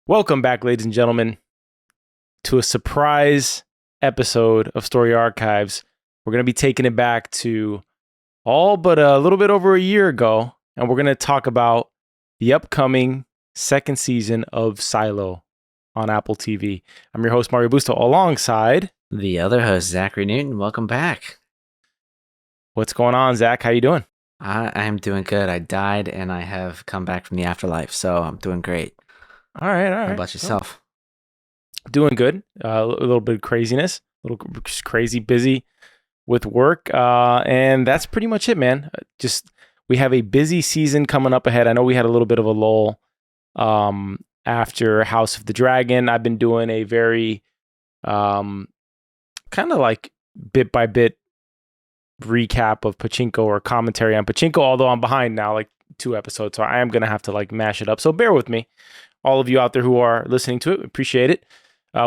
Welcome back, ladies and gentlemen, to a surprise episode of Story Archives. We're going to be taking it back to all but a little bit over a year ago, and we're going to talk about the upcoming second season of Silo on Apple TV. I'm your host, Mario Busto, alongside the other host, Zachary Newton. Welcome back. What's going on, Zach? How you doing? I'm doing good. I died and I have come back from the afterlife, so I'm doing great. All right. How about yourself? Doing good. A little bit of craziness, a little just crazy busy with work. And that's pretty much it, man. We have a busy season coming up ahead. I know we had a little bit of a lull after House of the Dragon. I've been doing a very kind of like bit by bit recap of Pachinko or commentary on Pachinko, although I'm behind now, like 2 episodes. So I am going to have to like mash it up. So bear with me. All of you out there who are listening to it, appreciate it.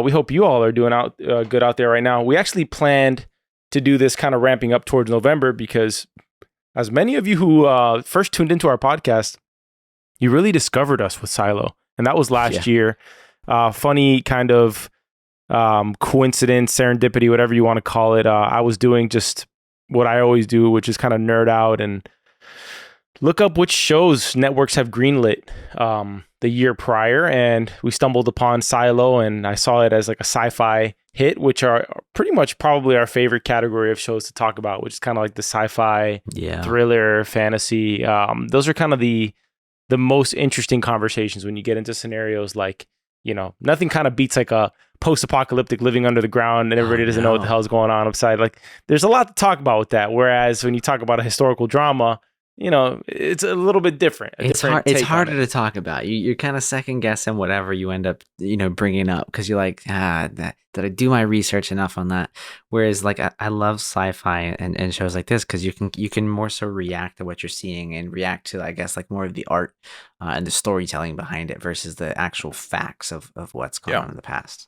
We hope you all are doing good out there right now. We actually planned to do this kind of ramping up towards November because as many of you who first tuned into our podcast, you really discovered us with Silo. And that was last year. Funny kind of coincidence, serendipity, whatever you want to call it. I was doing just what I always do, which is kind of nerd out and look up which shows networks have greenlit the year prior, and we stumbled upon Silo, and I saw it as like a sci-fi hit, which are pretty much probably our favorite category of shows to talk about, which is kind of like the sci-fi, thriller, fantasy. Those are kind of the most interesting conversations when you get into scenarios like, you know, nothing kind of beats like a post-apocalyptic living under the ground and everybody doesn't know what the hell's going on upside. Like, there's a lot to talk about with that. Whereas when you talk about a historical drama, you know, it's a little bit different. It's harder to talk about. You're kind of second guessing whatever you end up, bringing up because you're like, did I do my research enough on that? Whereas, like, I love sci-fi and shows like this because you can more so react to what you're seeing and react to, I guess, like more of the art and the storytelling behind it versus the actual facts of what's gone on in the past.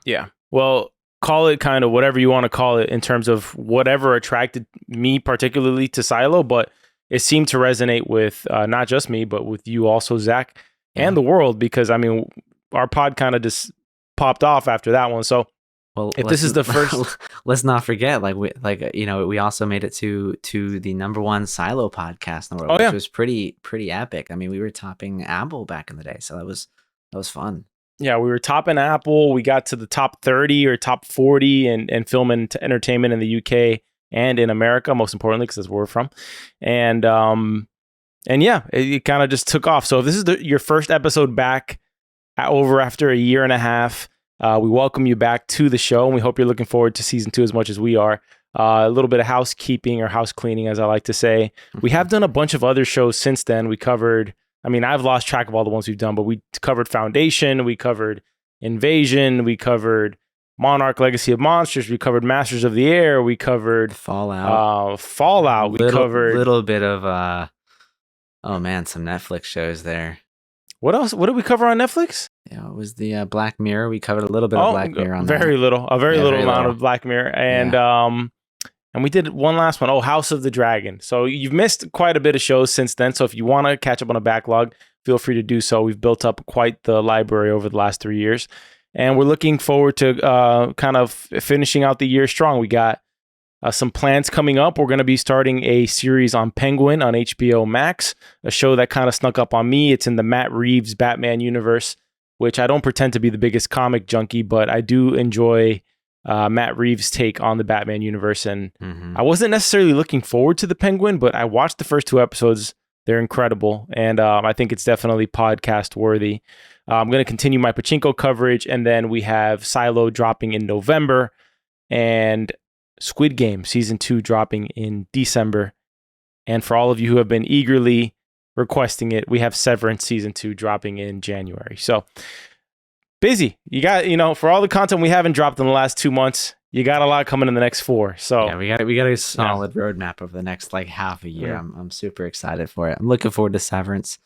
Yeah. Well, call it kind of whatever you want to call it in terms of whatever attracted me particularly to Silo, but it seemed to resonate with not just me, but with you also, Zach, and the world, because, I mean, our pod kind of just popped off after that one. So if this is the first... Let's not forget, we also made it to the #1 Silo podcast in the world, which was pretty epic. I mean, we were topping Apple back in the day, so that was fun. Yeah, we were topping Apple. We got to the top 30 or top 40 in film and entertainment in the UK and in America, most importantly, because that's where we're from. And yeah, it kind of just took off. So if this is your first episode back after a year and a half, we welcome you back to the show, and we hope you're looking forward to season 2 as much as we are. A little bit of housekeeping or house cleaning, as I like to say. We have done a bunch of other shows since then. We covered, I mean, I've lost track of all the ones we've done, but we covered Foundation, we covered Invasion, we covered Monarch Legacy of Monsters, we covered Masters of the Air, we covered Fallout. We covered a little bit of some Netflix shows there. What else? What did we cover on Netflix? Yeah, it was the Black Mirror. We covered a little bit of Black Mirror on a very little amount of Black Mirror, and we did one last one. House of the Dragon. So you've missed quite a bit of shows since then. So if you want to catch up on a backlog, feel free to do so. We've built up quite the library over the last 3 years. And we're looking forward to kind of finishing out the year strong. We got some plans coming up. We're going to be starting a series on Penguin on HBO Max, a show that kind of snuck up on me. It's in the Matt Reeves Batman universe, which I don't pretend to be the biggest comic junkie, but I do enjoy Matt Reeves' take on the Batman universe. And I wasn't necessarily looking forward to the Penguin, but I watched the first 2 episodes. They're incredible. And I think it's definitely podcast worthy. I'm going to continue my Pachinko coverage, and then we have Silo dropping in November and Squid Game Season 2 dropping in December. And for all of you who have been eagerly requesting it, we have Severance Season 2 dropping in January. So busy. You got, for all the content we haven't dropped in the last 2 months, you got a lot coming in the next 4. So yeah, we got a solid roadmap over the next like half a year. Yeah. I'm super excited for it. I'm looking forward to Severance.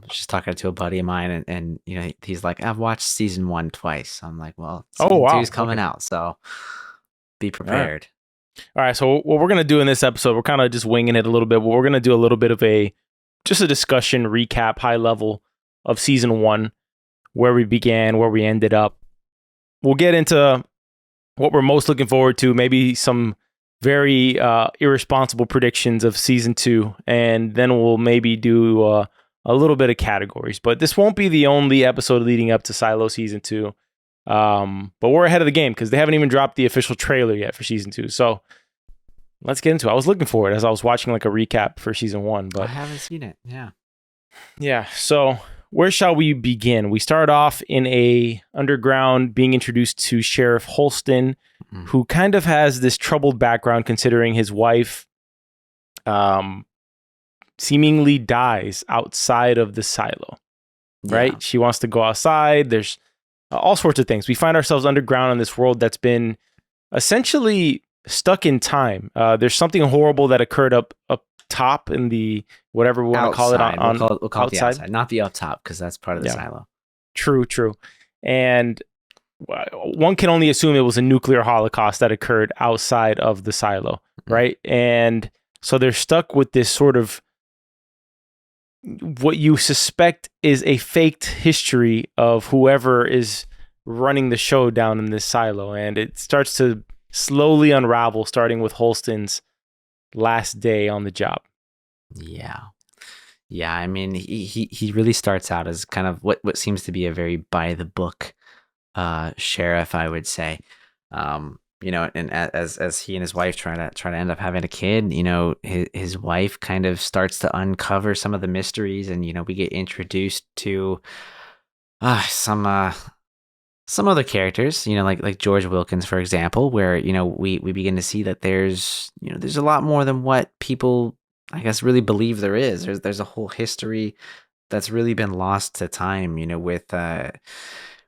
Just talking to a buddy of mine, and he's like, I've watched season 1 twice. I'm like, well, season 2 is coming out, so be prepared. All right. So what we're gonna do in this episode, we're kind of just winging it a little bit, but we're gonna do a little bit of a discussion recap, high level of season 1. where we began, where we ended up. We'll get into what we're most looking forward to, maybe some very irresponsible predictions of season 2, and then we'll maybe do a little bit of categories. But this won't be the only episode leading up to Silo season 2. But we're ahead of the game because they haven't even dropped the official trailer yet for season 2. So let's get into it. I was looking for it as I was watching like a recap for season 1, but I haven't seen it. Yeah. So where shall we begin? We start off in a underground, being introduced to Sheriff Holston, who kind of has this troubled background considering his wife seemingly dies outside of the silo, right? Yeah. She wants to go outside. There's all sorts of things. We find ourselves underground in this world that's been essentially stuck in time. There's something horrible that occurred up top in the whatever we want to call it on we'll call it the outside. outside, not the up top, because that's part of the silo. True. And one can only assume it was a nuclear holocaust that occurred outside of the silo, right? And so they're stuck with this sort of what you suspect is a faked history of whoever is running the show down in this silo. And it starts to slowly unravel, starting with Holston's last day on the job. Yeah, I mean, he really starts out as kind of what seems to be a very by the book sheriff, I would say. And as he and his wife try to end up having a kid, his wife kind of starts to uncover some of the mysteries, and we get introduced to some other characters, like George Wilkins, for example, where we begin to see that there's a lot more than what people, I guess, really believe there is. There's a whole history that's really been lost to time,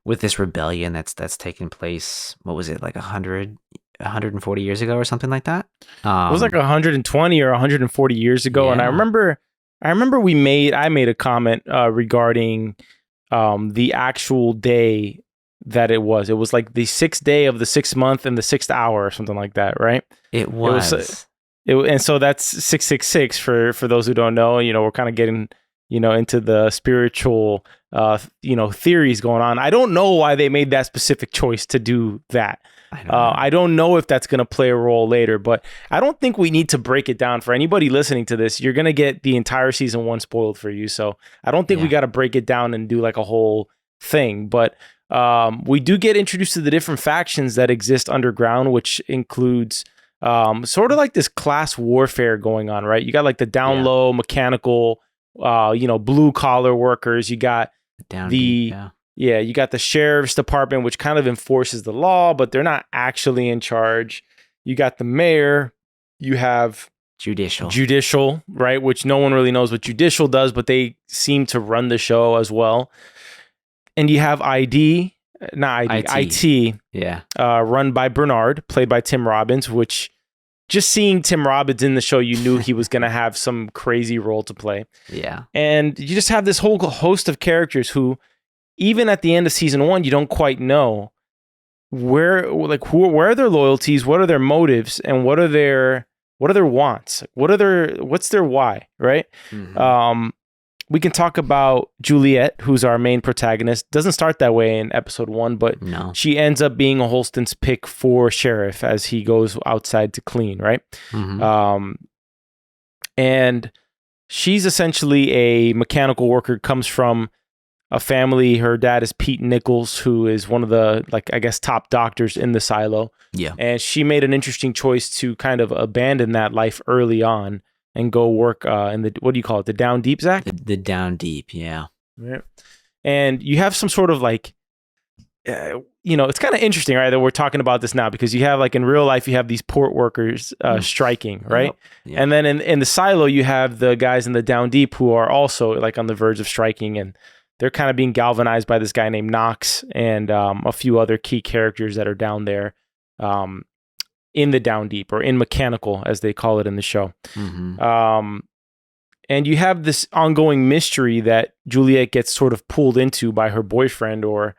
with this rebellion that's taken place. What was it, like 140 years ago or something like that? It was like 120 or 140 years ago. Yeah. And I remember I made a comment regarding the actual day that it was. It was like the 6th day of the 6th month and the 6th hour or something like that, right? It was. And so that's 666 for those who don't know. We're kind of getting into the spiritual theories going on. I don't know why they made that specific choice to do that. I don't know if that's going to play a role later, but I don't think we need to break it down for anybody listening to this. You're going to get the entire season 1 spoiled for you. So I don't think we got to break it down and do like a whole thing, but we do get introduced to the different factions that exist underground, which includes sort of like this class warfare going on, right? You got like the down low mechanical, blue collar workers. You got you got the sheriff's department, which kind of enforces the law, but they're not actually in charge. You got the mayor. You have judicial, right? Which no one really knows what judicial does, but they seem to run the show as well. And you have IT. Run by Bernard, played by Tim Robbins, which just seeing Tim Robbins in the show, you knew he was going to have some crazy role to play. Yeah. And you just have this whole host of characters who, even at the end of season 1, you don't quite know where are their loyalties, what are their motives, and what are their wants? What's their why, right? Mm-hmm. We can talk about Juliet, who's our main protagonist. Doesn't start that way in episode 1, but she ends up being a Holston's pick for sheriff as he goes outside to clean, right? Mm-hmm. And she's essentially a mechanical worker, comes from a family. Her dad is Pete Nichols, who is one of the, top doctors in the silo. Yeah. And she made an interesting choice to kind of abandon that life early on and go work in the, what do you call it? The down deep, Zach? The down deep, yeah. Right. And you have some sort of it's kind of interesting, right, that we're talking about this now, because you have in real life, you have these port workers striking, right? Yep. And then in the silo, you have the guys in the down deep who are also on the verge of striking, and they're kind of being galvanized by this guy named Knox and a few other key characters that are down there. In the down deep, or in mechanical, as they call it in the show. Mm-hmm. And you have this ongoing mystery that Juliet gets sort of pulled into by her boyfriend, or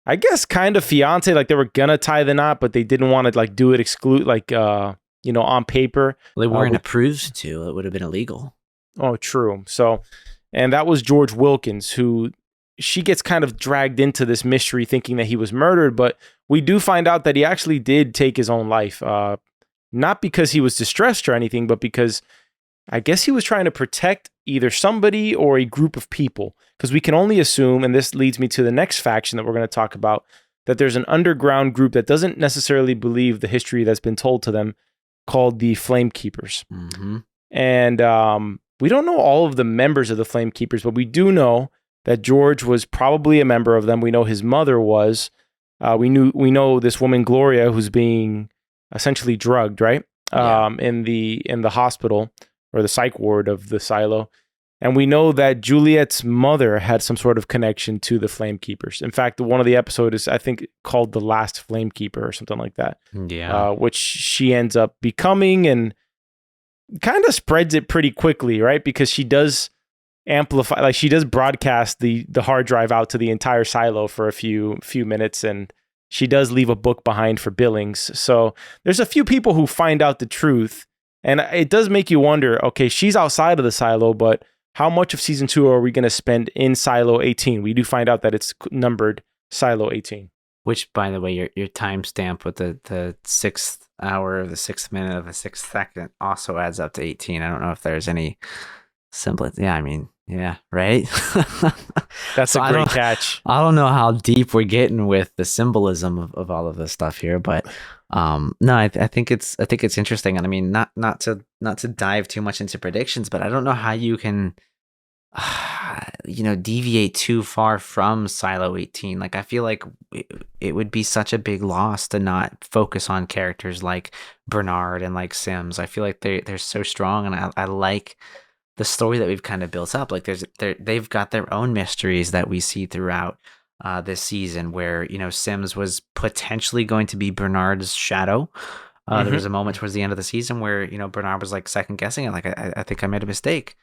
I guess kind of fiance. They were gonna tie the knot, but they didn't want to do it on paper. Well, they weren't approved to. It would have been illegal. Oh, true. So, and that was George Wilkins, who she gets kind of dragged into this mystery thinking that he was murdered, but we do find out that he actually did take his own life. Not because he was distressed or anything, but because I guess he was trying to protect either somebody or a group of people. Because we can only assume, and this leads me to the next faction that we're going to talk about, that there's an underground group that doesn't necessarily believe the history that's been told to them called the Flame Keepers. Mm-hmm. And we don't know all of the members of the Flame Keepers, but we do know that George was probably a member of them. We know his mother was. We know this woman Gloria, who's being essentially drugged, right? Yeah. In the hospital or the psych ward of the silo. And we know that Juliet's mother had some sort of connection to the Flame Keepers. In fact, one of the episodes is, I think, called The Last Flame Keeper or something like that. Yeah. Which she ends up becoming and kind of spreads it pretty quickly, right? Because she does amplify, like she does broadcast the hard drive out to the entire silo for a few minutes, and she does leave a book behind for Billings. So there's a few people who find out the truth, and it does make you wonder, okay, she's outside of the silo, but how much of season 2 are we going to spend in silo 18? We do find out that it's numbered silo 18. Which, by the way, your timestamp with the 6th hour of the 6th minute of the 6th second also adds up to 18. I don't know if there's any semblance. Yeah, I mean, yeah, right? That's So a great catch. I don't know how deep we're getting with the symbolism of all of this stuff here, but no, I think it's interesting. And I mean, not to dive too much into predictions, but I don't know how you can deviate too far from silo 18. Like, I feel like it would be such a big loss to not focus on characters like Bernard and like Sims. I feel like they're so strong, and I like the story that we've kind of built up. Like, they've got their own mysteries that we see throughout this season, where Sims was potentially going to be Bernard's shadow. There was a moment towards the end of the season where Bernard was like second guessing it, like I think I made a mistake,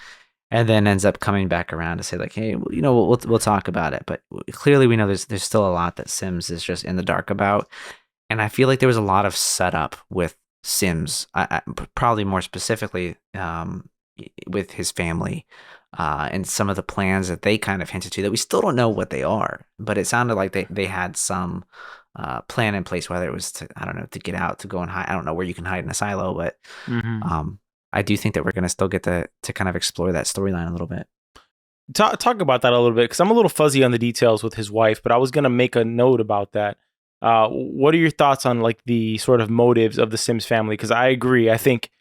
and then ends up coming back around to say like, hey, we'll talk about it. But clearly we know there's still a lot that Sims is just in the dark about, and I feel like there was a lot of setup with Sims, probably more specifically with his family, and some of the plans that they kind of hinted to that we still don't know what they are, but it sounded like they had some plan in place, whether it was to, I don't know, to get out, to go and hide. I don't know where you can hide in a silo, but I do think that we're going to still get to kind of explore that storyline a little bit. Talk about that a little bit, because I'm a little fuzzy on the details with his wife, but I was going to make a note about that. What are your thoughts on like the sort of motives of the Sims family? Because I agree. I think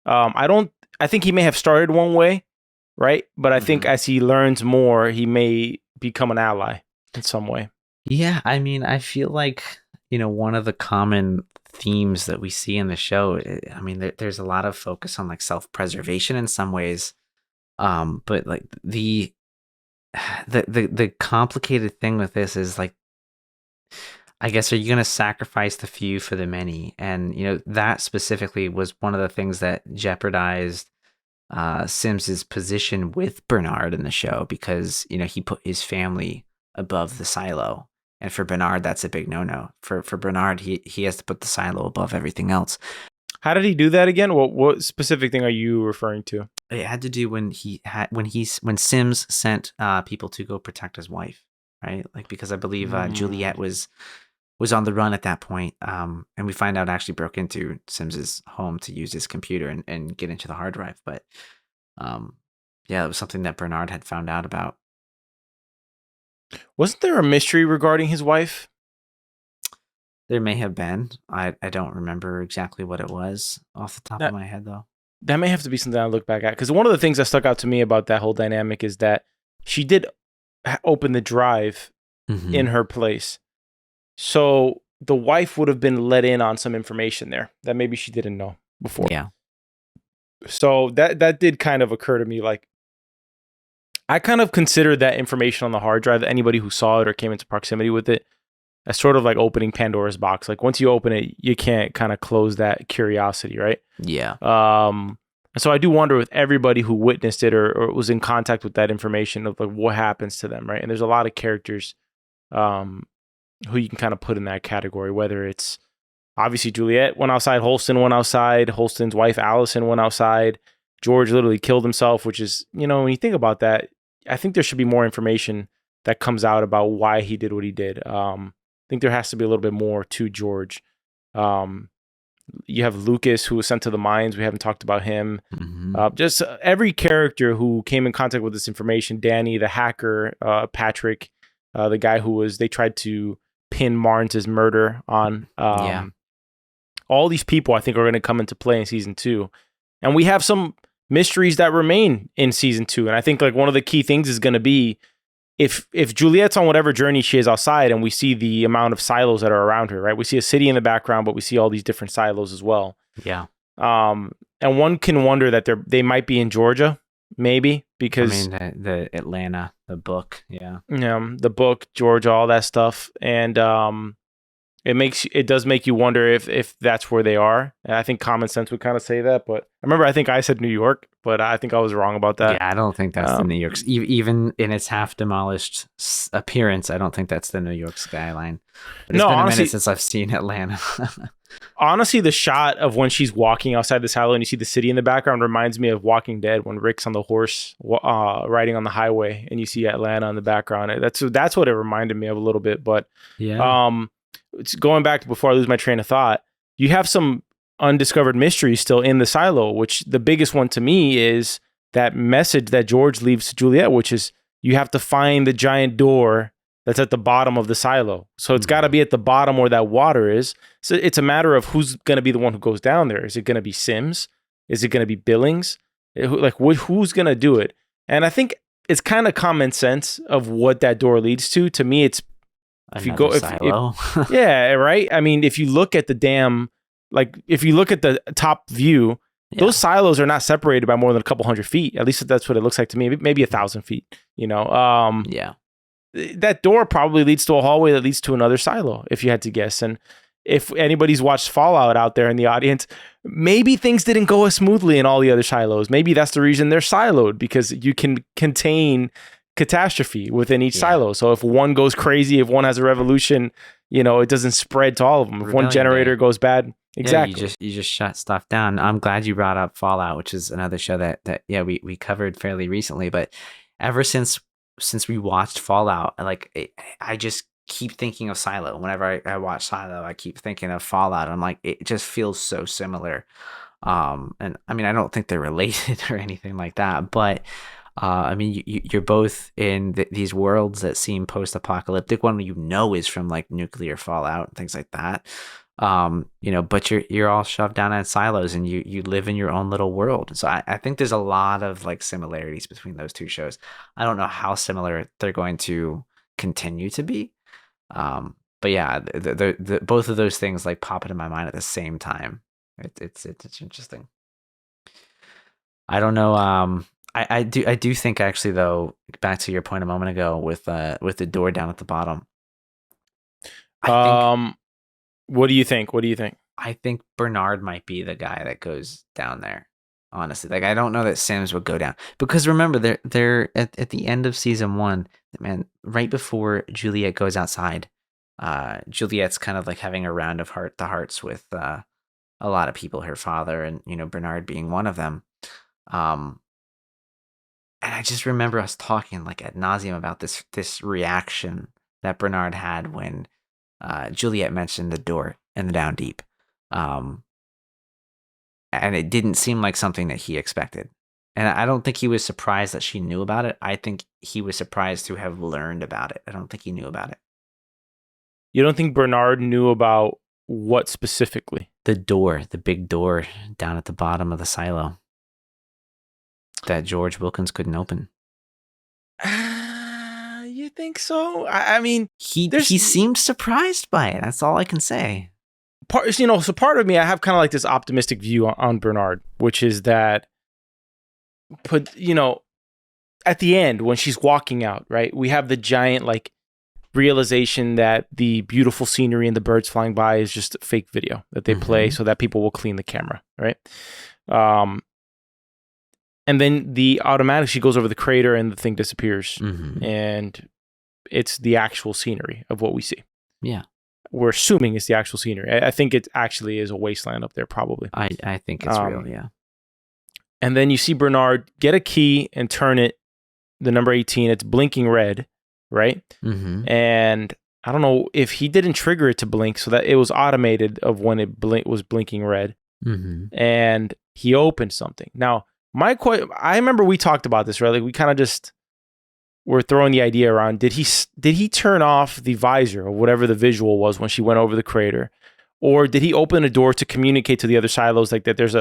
I think he may have started one way, right? But I think as he learns more, he may become an ally in some way. Yeah, I mean, I feel like one of the common themes that we see in the show, I mean, there's a lot of focus on like self-preservation in some ways, but like the complicated thing with this is like, I guess, are you going to sacrifice the few for the many? And that specifically was one of the things that jeopardized Sims's position with Bernard in the show, because he put his family above the silo. And for Bernard, that's a big no-no. For Bernard, he has to put the silo above everything else. How did he do that again? What specific thing are you referring to? It had to do when Sims sent people to go protect his wife, right? Like, because I believe Juliet was on the run at that point, and we find out actually broke into Sims's home to use his computer and get into the hard drive. But yeah, it was something that Bernard had found out about. Wasn't there a mystery regarding his wife? There may have been. I don't remember exactly what it was off the top of my head, though. That may have to be something I look back at, because one of the things that stuck out to me about that whole dynamic is that she did open the drive in her place. So the wife would have been let in on some information there that maybe she didn't know before. Yeah. So that did kind of occur to me. Like, I kind of considered that information on the hard drive, that anybody who saw it or came into proximity with it, as sort of like opening Pandora's box. Like, once you open it, you can't kind of close that curiosity, right? Yeah. And so I do wonder with everybody who witnessed it or was in contact with that information of like what happens to them, right? And there's a lot of characters who you can kind of put in that category, whether it's obviously Juliet went outside, Holston went outside, Holston's wife Allison went outside, George literally killed himself, which is, when you think about that, I think there should be more information that comes out about why he did what he did. I think there has to be a little bit more to George. You have Lucas, who was sent to the mines. We haven't talked about him. Just every character who came in contact with this information. Danny, the hacker, Patrick, the guy they tried to pin Marnes' murder on. All these people, I think, are going to come into play in season 2. And we have some mysteries that remain in season 2. And I think like one of the key things is going to be if Juliet's on whatever journey she is outside, and we see the amount of silos that are around her, right? We see a city in the background, but we see all these different silos as well. Yeah. And one can wonder that they might be in Georgia, maybe, because the Atlanta, the book, the book, Georgia, all that stuff, and it does make you wonder if that's where they are. And I think common sense would kind of say that, but I think I said New York, but I think I was wrong about that. Yeah, I don't think that's the New York. Even in its half demolished appearance, I don't think that's the New York skyline. But it's been a minute since I've seen Atlanta. Honestly, the shot of when she's walking outside the silo and you see the city in the background reminds me of Walking Dead, when Rick's on the horse riding on the highway and you see Atlanta in the background. That's what it reminded me of a little bit. But it's going back to before I lose my train of thought. You have some undiscovered mysteries still in the silo, which the biggest one to me is that message that George leaves to Juliet, which is you have to find the giant door that's at the bottom of the silo. So it's got to be at the bottom where that water is. So it's a matter of who's going to be the one who goes down there. Is it going to be Sims? Is it going to be Billings? Who's going to do it? And I think it's kind of common sense of what that door leads to. To me, it's silo. Yeah, right. I mean, if you look at if you look at the top view, those silos are not separated by more than a couple hundred feet. At least that's what it looks like to me. Maybe 1,000 feet. That door probably leads to a hallway that leads to another silo, if you had to guess. And if anybody's watched Fallout out there in the audience, maybe things didn't go as smoothly in all the other silos. Maybe that's the reason they're siloed, because you can contain catastrophe within each silo. So if one goes crazy, if one has a revolution, it doesn't spread to all of them. If one generator goes bad, exactly. Yeah, you just shut stuff down. I'm glad you brought up Fallout, which is another show that we covered fairly recently. But ever since we watched Fallout, I just keep thinking of Silo. Whenever I watch Silo, I keep thinking of Fallout. I'm like, it just feels so similar. And I mean, I don't think they're related or anything like that, but I mean, you're both in these worlds that seem post-apocalyptic. One is from like nuclear fallout and things like that. But you're all shoved down in silos and you live in your own little world. So I think there's a lot of like similarities between those two shows. I don't know how similar they're going to continue to be. But yeah, the both of those things like pop into my mind at the same time. It's interesting. I don't know. I do think actually though, back to your point a moment ago with the door down at the bottom. What do you think? I think Bernard might be the guy that goes down there. Honestly, like I don't know that Sims would go down, because remember they're at the end of season 1, man, right before Juliet goes outside. Juliet's kind of like having a round of heart-to-hearts with a lot of people, her father and Bernard being one of them. And I just remember us talking like ad nauseum about this reaction that Bernard had when Juliet mentioned the door and the down deep. And it didn't seem like something that he expected. And I don't think he was surprised that she knew about it. I think he was surprised to have learned about it. I don't think he knew about it. You don't think Bernard knew about what specifically? The door, the big door down at the bottom of the silo that George Wilkins couldn't open. You think so? I mean, he seemed surprised by it. That's all I can say. So part of me, I have kind of like this optimistic view on Bernard, which is that, at the end when she's walking out, right, we have the giant like realization that the beautiful scenery and the birds flying by is just a fake video that they play so that people will clean the camera, right? And then she goes over the crater and the thing disappears, and it's the actual scenery of what we see. Yeah. We're assuming it's the actual scenery. I think it actually is a wasteland up there, probably. I think it's real, yeah. And then you see Bernard get a key and turn it, the number 18, it's blinking red, right? Mm-hmm. And I don't know if he didn't trigger it to blink, so that it was automated of when it was blinking red, Mm-hmm. and he opened something. Now, I remember we talked about this, right? Like we kind of just were throwing the idea around. Did he turn off the visor or whatever the visual was when she went over the crater, or did he open a door to communicate to the other silos like that there's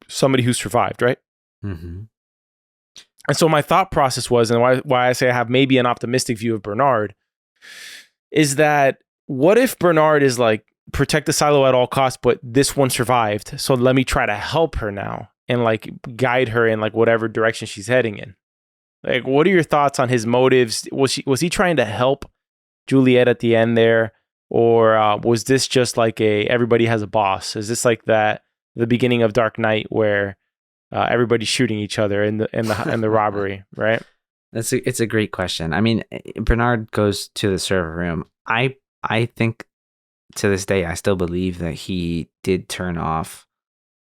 somebody who survived, right? Mm-hmm. And so my thought process was, and why I say I have maybe an optimistic view of Bernard, is that what if Bernard is like, protect the silo at all costs, but this one survived, so let me try to help her now and like guide her in like whatever direction she's heading in. Like, what are your thoughts on his motives? Was he trying to help Juliet at the end there, or was this just like everybody has a boss? Is this like the beginning of Dark Knight where everybody's shooting each other in the robbery, right? It's a great question. I mean, Bernard goes to the server room. I think to this day I still believe that he did turn off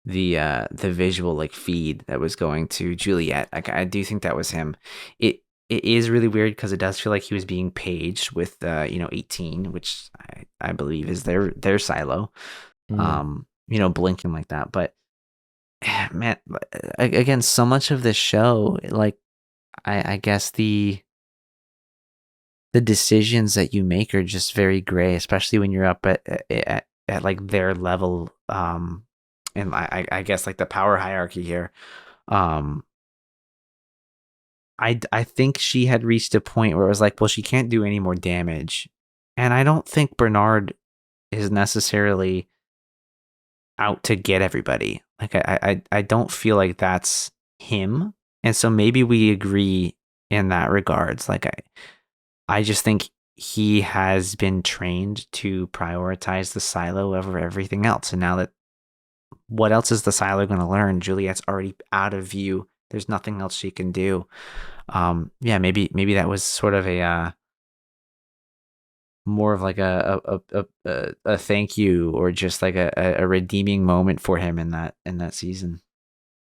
the visual like feed that was going to Juliet. Like I do think that was him. It is really weird because it does feel like he was being paged with 18, which I believe is their silo. Blinking like that. But man, again, so much of this show, like I guess the decisions that you make are just very gray, especially when you're up at like their level, and I guess like the power hierarchy here. I think she had reached a point where it was like, well, she can't do any more damage, and I don't think Bernard is necessarily out to get everybody. Like I don't feel like that's him, and so maybe we agree in that regards. Like I just think he has been trained to prioritize the silo over everything else, and now that what else is the silo going to learn? Juliet's already out of view. There's nothing else she can do. Maybe that was sort of a more of like a thank you, or just like a redeeming moment for him in that season.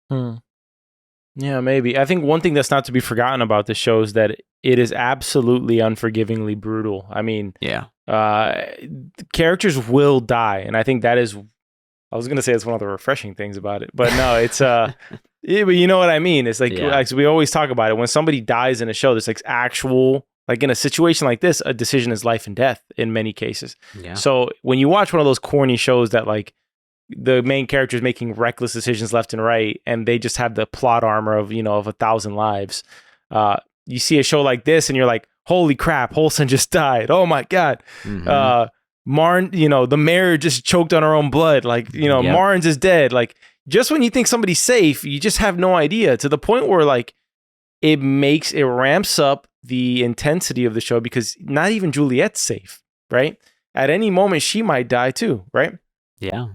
Yeah, maybe. I think one thing that's not to be forgotten about this show is that it is absolutely unforgivingly brutal. I mean, Yeah. Characters will die, and I think that is. I was gonna say it's one of the refreshing things about it, but no, it's yeah, but you know what I mean. It's like we always talk about it when somebody dies in a show. There's like actual, like in a situation like this, a decision is life and death in many cases. Yeah. So when you watch one of those corny shows that like the main character is making reckless decisions left and right, and they just have the plot armor of 1,000 lives, you see a show like this, and you're like, holy crap, Holson just died. Oh my god. Mm-hmm. Marn, the mayor just choked on her own blood. Like, Yep. Marnes is dead. Like, just when you think somebody's safe, you just have no idea, to the point where like it ramps up the intensity of the show, because not even Juliet's safe, right? At any moment she might die too, right? Yeah.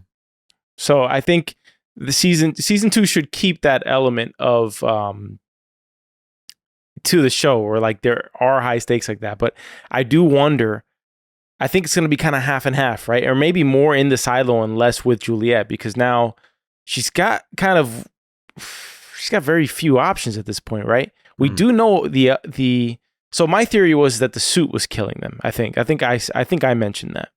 So I think the season 2 should keep that element of to the show, where like there are high stakes like that. But I do wonder, I think it's going to be kind of half and half, right? Or maybe more in the silo and less with Juliet, because now she's got very few options at this point, right? We do know so my theory was that the suit was killing them. I think I mentioned that.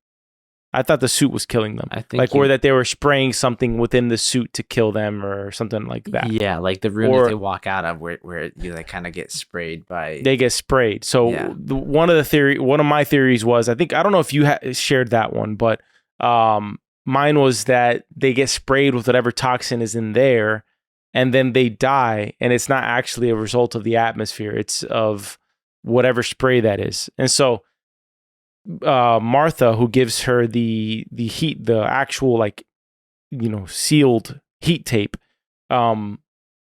I thought the suit was killing them. Or that they were spraying something within the suit to kill them or something like that. Yeah, like the room that they walk out of where you like kind of get sprayed by. They get sprayed. So one of my theories was, I don't know if you shared that one, but mine was that they get sprayed with whatever toxin is in there, and then they die, and it's not actually a result of the atmosphere. It's of whatever spray that is. And so Martha, who gives her the heat, the actual sealed heat tape,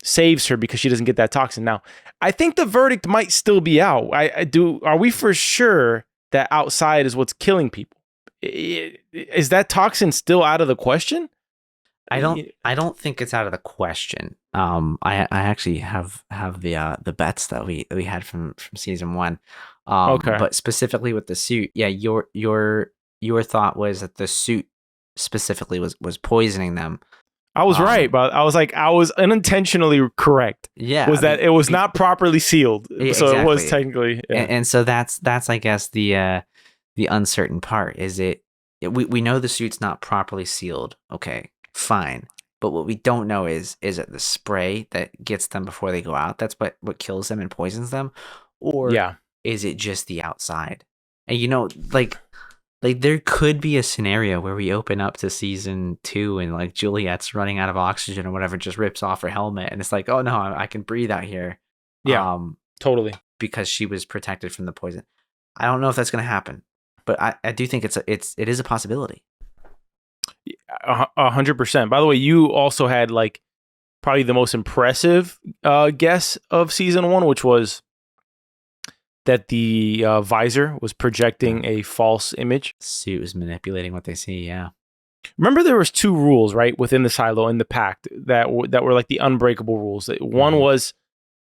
saves her because she doesn't get that toxin. Now, I think the verdict might still be out. Are we for sure that outside is what's killing people? Is that toxin still out of the question? I don't think it's out of the question. I actually have the bets that we had from season 1. Okay. But specifically with the suit, yeah, your thought was that the suit specifically was poisoning them. I was right, but I was like, I was unintentionally correct. Yeah, Was that it was not properly sealed, so it was exactly. technically. Yeah. And so that's I guess the uncertain part is we know the suit's not properly sealed. Okay, fine. But what we don't know is it the spray that gets them before they go out? That's what kills them and poisons them, or Yeah. is it just the outside? And like there could be a scenario where we open up to season 2 and like Juliet's running out of oxygen or whatever, just rips off her helmet, and it's like, oh no, I can breathe out here. Yeah. Totally. Because she was protected from the poison. I don't know if that's going to happen, but I do think it is a possibility. 100%. By the way, you also had like probably the most impressive guess of season 1, which was that the visor was projecting a false image. Suit was manipulating what they see. Yeah. Remember, there was 2 rules, right, within the silo in the pact that were like the unbreakable rules. One was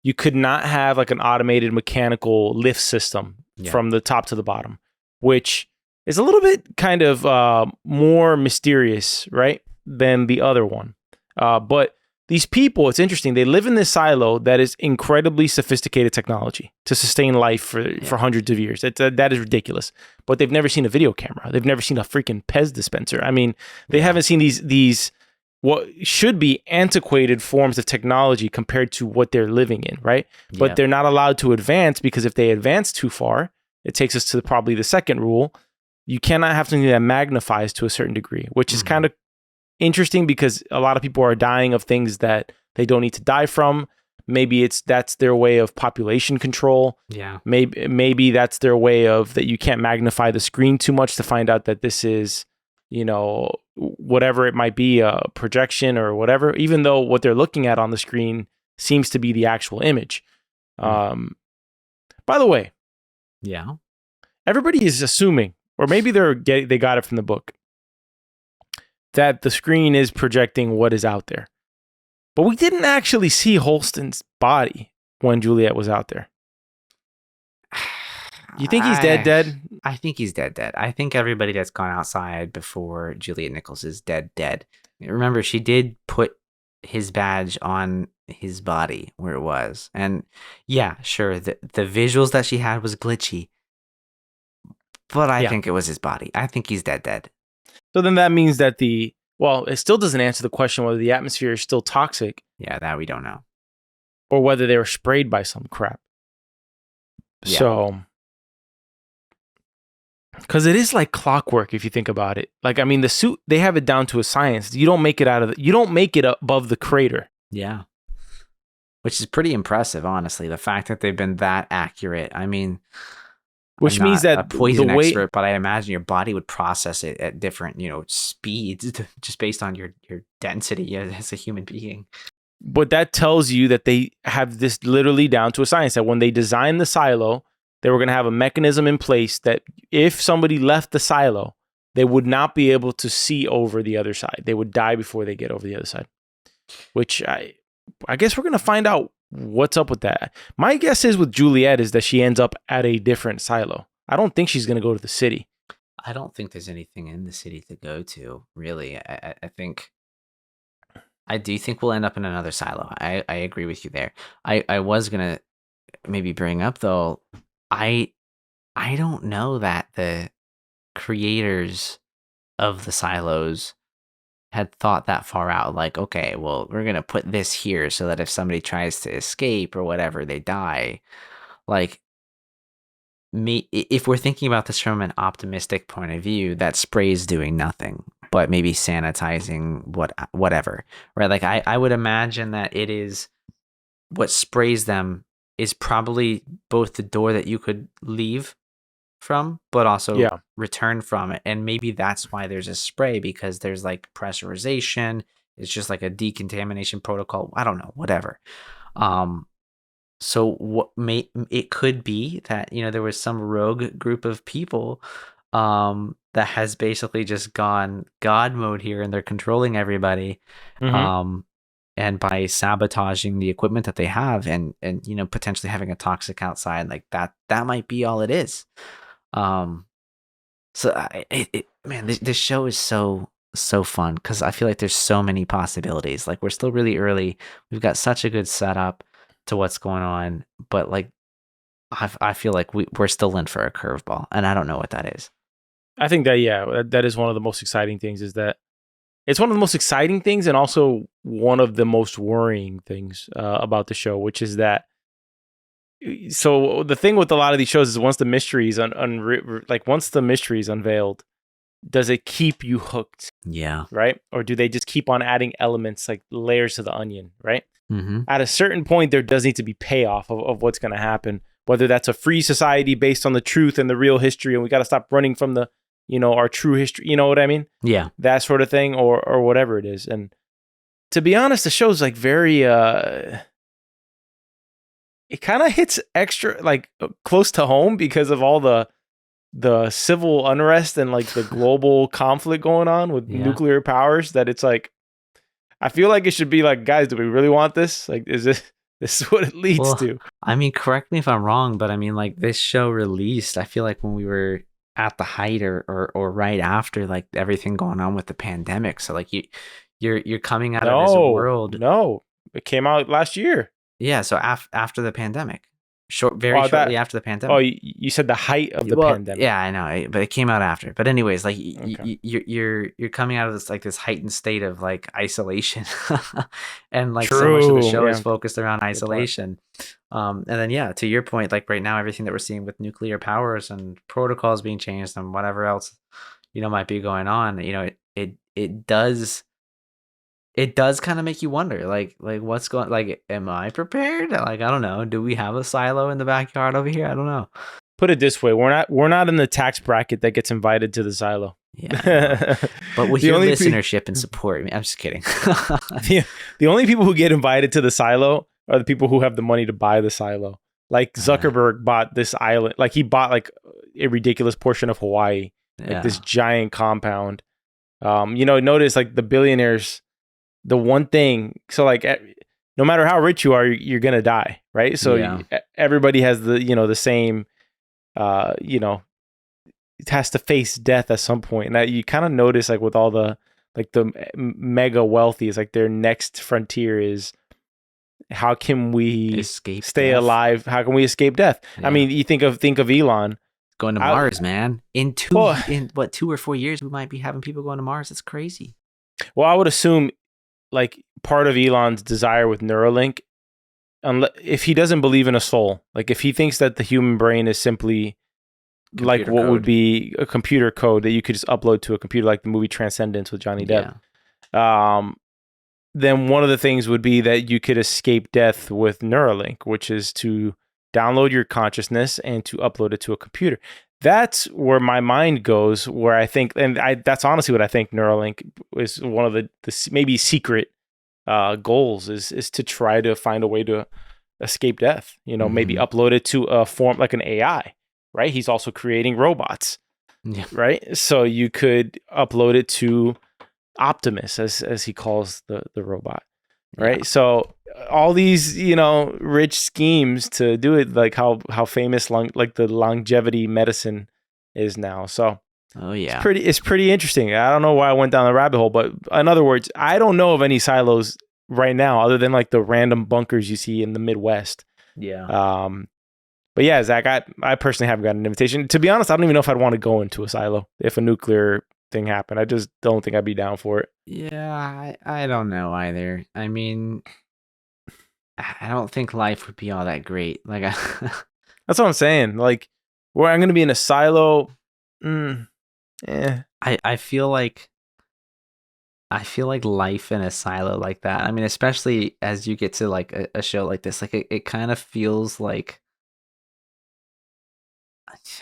you could not have like an automated mechanical lift system from the top to the bottom, which is a little bit kind of more mysterious, right, than the other one. But these people, it's interesting. They live in this silo that is incredibly sophisticated technology to sustain life for hundreds of years. That is ridiculous. But they've never seen a video camera. They've never seen a freaking Pez dispenser. I mean, they haven't seen these what should be antiquated forms of technology compared to what they're living in, right? But they're not allowed to advance, because if they advance too far, it takes us to probably the second rule. You cannot have something that magnifies to a certain degree, which is kind of interesting because a lot of people are dying of things that they don't need to die from. Maybe that's their way of population control. Yeah. Maybe that's their way of that you can't magnify the screen too much to find out that this is, whatever it might be, a projection or whatever, even though what they're looking at on the screen seems to be the actual image. By the way, everybody is assuming, or maybe they got it from the book, that the screen is projecting what is out there. But we didn't actually see Holston's body when Juliet was out there. You think he's dead? I think he's dead. I think everybody that's gone outside before Juliet Nichols is dead. Remember, she did put his badge on his body where it was. And yeah, sure, the visuals that she had was glitchy. But I think it was his body. I think he's dead. So then that means that it still doesn't answer the question whether the atmosphere is still toxic. Yeah, that we don't know. Or whether they were sprayed by some crap. Yeah. So, because it is like clockwork if you think about it. Like, I mean, the suit, they have it down to a science. You don't make it above the crater. Yeah. Which is pretty impressive, honestly. The fact that they've been that accurate. I mean, which means that a poison expert, but I imagine your body would process it at different, speeds just based on your density as a human being. But that tells you that they have this literally down to a science, that when they designed the silo, they were going to have a mechanism in place that if somebody left the silo, they would not be able to see over the other side. They would die before they get over the other side, which I guess we're going to find out what's up with that. My guess is with Juliet is that she ends up at a different silo. I don't think she's going to go to the city. I don't think there's anything in the city to go to, really. I do think we'll end up in another silo. I agree with you there. I was going to maybe bring up, though, I don't know that the creators of the silos had thought that far out. Like, okay, well, we're going to put this here so that if somebody tries to escape or whatever, they die. Like, if we're thinking about this from an optimistic point of view, that spray is doing nothing but maybe sanitizing whatever, right? Like, I would imagine that it is what sprays them is probably both the door that you could leave from, but also return from it. And maybe that's why there's a spray, because there's like pressurization. It's just like a decontamination protocol. I don't know, whatever. So it could be that, there was some rogue group of people that has basically just gone God mode here, and they're controlling everybody. And by sabotaging the equipment that they have and potentially having a toxic outside, like that might be all it is. So man, this show is so so fun because I feel like there's so many possibilities. Like we're still really early. We've got such a good setup to what's going on, but like I feel like we're still in for a curveball, and I don't know what that is. I think that, yeah, that is one of the most exciting things, is that it's one of the most exciting things and also one of the most worrying things about the show, which is that, so the thing with a lot of these shows is once the mystery is once the mystery is unveiled, does it keep you hooked? Yeah. Right? Or do they just keep on adding elements, like layers to the onion, right? Mm-hmm. At a certain point, there does need to be payoff of what's going to happen, whether that's a free society based on the truth and the real history, and we got to stop running from the, our true history, you know what I mean? Yeah. That sort of thing, or whatever it is. And to be honest, the show's like very, it kind of hits extra, like close to home because of all the civil unrest and like the global conflict going on with nuclear powers, that it's like, I feel like it should be like, guys, do we really want this? Like, is this is what it leads to? I mean, correct me if I'm wrong, but I mean, like this show released, I feel like when we were at the height or right after like everything going on with the pandemic. So like you're coming out of this world. No, it came out last year. Yeah. So after the pandemic. Shortly after the pandemic. Oh, you said the height of the pandemic. Yeah, I know, but it came out after. But anyways, like you're coming out of this heightened state of like isolation, and like so much of the show is focused around isolation. And then to your point, like right now, everything that we're seeing with nuclear powers and protocols being changed and whatever else might be going on, it does. It does kind of make you wonder, like what's going, like, am I prepared? Like, I don't know. Do we have a silo in the backyard over here? I don't know. Put it this way: we're not in the tax bracket that gets invited to the silo. Yeah, but with your listenership and support, I mean, I'm just kidding. The only people who get invited to the silo are the people who have the money to buy the silo. Like Zuckerberg bought this island, like he bought like a ridiculous portion of Hawaii, like this giant compound. Notice like the billionaires. The one thing, so like, no matter how rich you are, you're gonna die, right? So everybody has the same, it has to face death at some point. And you kind of notice like with all the mega wealthy, is like their next frontier is, how can we stay alive? How can we escape death? Yeah. I mean, you think of Elon going to Mars, man. In 2 or 4 years, we might be having people going to Mars. That's crazy. Well, I would assume, like, part of Elon's desire with Neuralink, if he doesn't believe in a soul, like if he thinks that the human brain is simply like what would be a computer code that you could just upload to a computer, like the movie Transcendence with Johnny Depp, then one of the things would be that you could escape death with Neuralink, which is to download your consciousness and to upload it to a computer. That's where my mind goes, where I think, that's honestly what I think Neuralink is one of the maybe secret goals is to try to find a way to escape death, maybe upload it to a form like an AI, right? He's also creating robots, right? So you could upload it to Optimus, as he calls the robot, right? So all these, rich schemes to do it, like how famous like the longevity medicine is now. So it's pretty interesting. I don't know why I went down the rabbit hole, but in other words, I don't know of any silos right now other than like the random bunkers you see in the Midwest. But yeah, Zach, I personally haven't gotten an invitation. To be honest, I don't even know if I'd want to go into a silo if a nuclear thing happened. I just don't think I'd be down for it. Yeah, I don't know either. I mean, I don't think life would be all that great. Like, that's what I'm saying. Like, where I'm going to be in a silo. I feel like life in a silo like that. I mean, especially as you get to like a show like this, like it kind of feels like,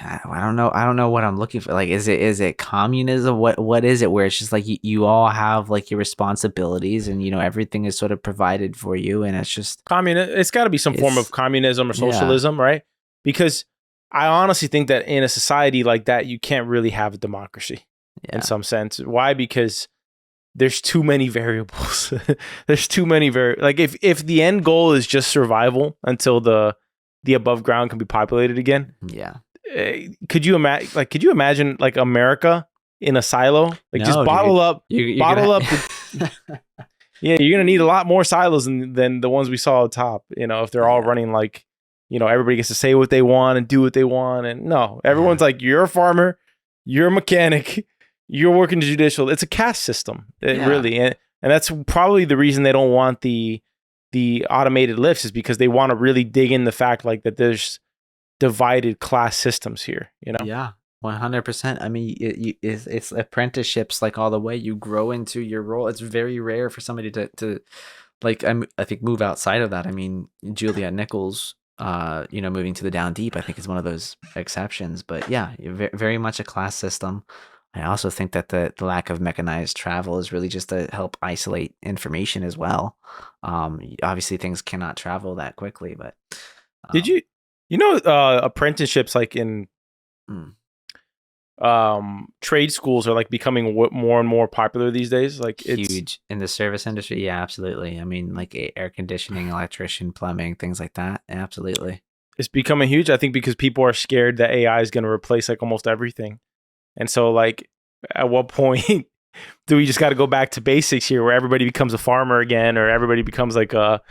I don't know what I'm looking for. Like, is it communism? What is it, where it's just like you all have like your responsibilities and everything is sort of provided for you, and it's just it's got to be some form of communism or socialism, right? Because I honestly think that in a society like that, you can't really have a democracy in some sense. Why? Because there's too many variables. There's too many like if the end goal is just survival until the above ground can be populated again. Yeah. Could you imagine like America in a silo. Like just No, bottle dude. up, You're bottle gonna up. Yeah, you're gonna need a lot more silos than the ones we saw at the top. If they're all Yeah. running like, everybody gets to say what they want and do what they want. And no, everyone's Yeah. like, you're a farmer, you're a mechanic, you're working judicial. It's a caste system, Yeah. really, and that's probably the reason they don't want the automated lifts is because they want to really dig in the fact like that there's divided class systems here. Yeah, 100%. I mean, it's apprenticeships like all the way. You grow into your role. It's very rare for somebody to like I think move outside of that. I mean, Juliet Nichols, moving to the down deep, I think is one of those exceptions. But yeah, very much a class system. I also think that the lack of mechanized travel is really just to help isolate information as well. Obviously things cannot travel that quickly, but Did you apprenticeships like in mm, trade schools are like becoming more and more popular these days? Like it's huge in the service industry? Yeah, absolutely. I mean, like air conditioning, electrician, plumbing, things like that. Absolutely. it's becoming huge. I think because people are scared that AI is going to replace like almost everything. And so like at what point do we just got to go back to basics here where everybody becomes a farmer again, or everybody becomes like a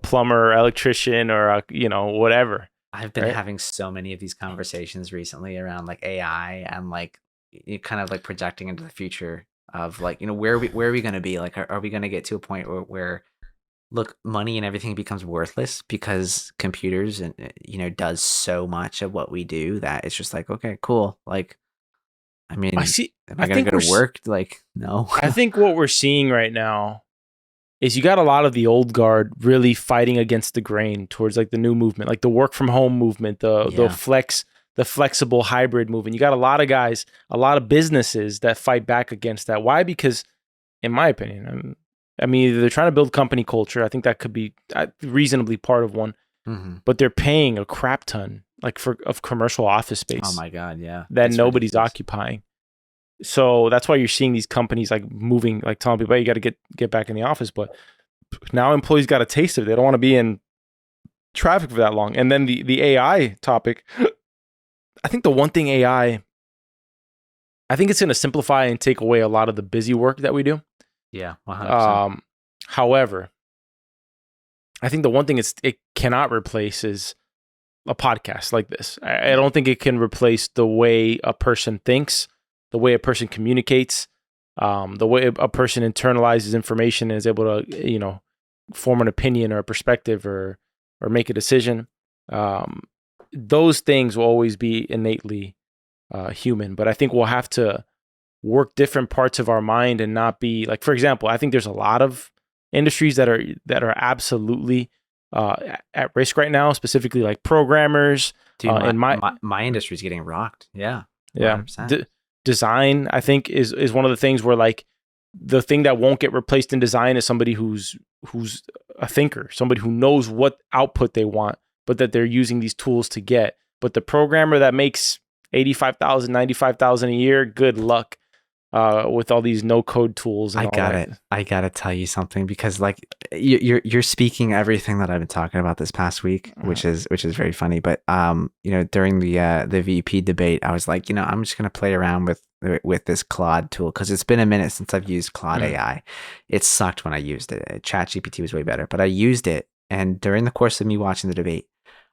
plumber, electrician, or whatever. I've been Right? having so many of these conversations recently around like AI and like kind of like projecting into the future of like, where are we going to be? Like, are we going to get to a point where look, money and everything becomes worthless because computers and does so much of what we do that it's just like, okay, cool. Like, I mean, I see. am I I going think to go to work? Like, no. I think what we're seeing right now is you got a lot of the old guard really fighting against the grain towards like the new movement, like the work from home movement, the Yeah. flexible hybrid movement. You got a lot of guys, a lot of businesses that fight back against that. Why? Because in my opinion, I mean, either they're trying to build company culture. I think that could be reasonably part of one, Mm-hmm. but they're paying a crap ton like of commercial office space Oh my God. Yeah. that It's nobody's ridiculous. occupying. So that's why you're seeing these companies like moving, like telling people, hey, you got to get back in the office. But now employees got a taste of it. They don't want to be in traffic for that long. And then the AI topic, I think the one thing I think it's going to simplify and take away a lot of the busy work that we do. Yeah. 100%. However, I think the one thing it cannot replace is a podcast like this. I don't think it can replace the way a person thinks, the way a person communicates, the way a person internalizes information and is able to, form an opinion or a perspective or make a decision. Those things will always be innately human, but I think we'll have to work different parts of our mind and not be like, for example, I think there's a lot of industries that are absolutely at risk right now, specifically like programmers. Dude, my my industry's getting rocked. Yeah. yeah, 100%. design, I think is one of the things where like the thing that won't get replaced in design is somebody who's a thinker, somebody who knows what output they want, but that they're using these tools to get. But the programmer that makes 85,000, 95,000 a year, good luck with all these no code tools. And I gotta tell you something because like you're speaking everything that I've been talking about this past week, which is very funny. But during the VP debate, I was like, I'm just gonna play around with this Claude tool because it's been a minute since I've used Claude AI. It sucked when I used it. ChatGPT was way better, but I used it, and during the course of me watching the debate,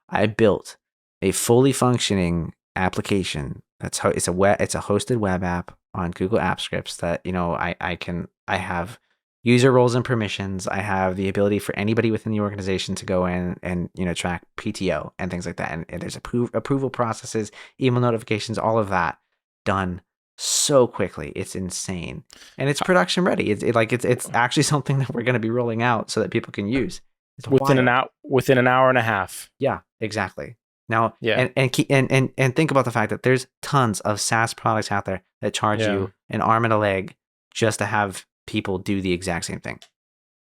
I built a fully functioning application it's a hosted web app on Google Apps Scripts that I have user roles and permissions. I have the ability for anybody within the organization to go in and track PTO and things like that, and there's approval processes, email notifications, all of that done so quickly. It's insane, and it's production ready. It's actually something that we're going to be rolling out so that people can use. It's within wild. within an hour and a half. Yeah, exactly. Now, Yeah. and think about the fact that there's tons of SaaS products out there that charge you an arm and a leg just to have people do the exact same thing.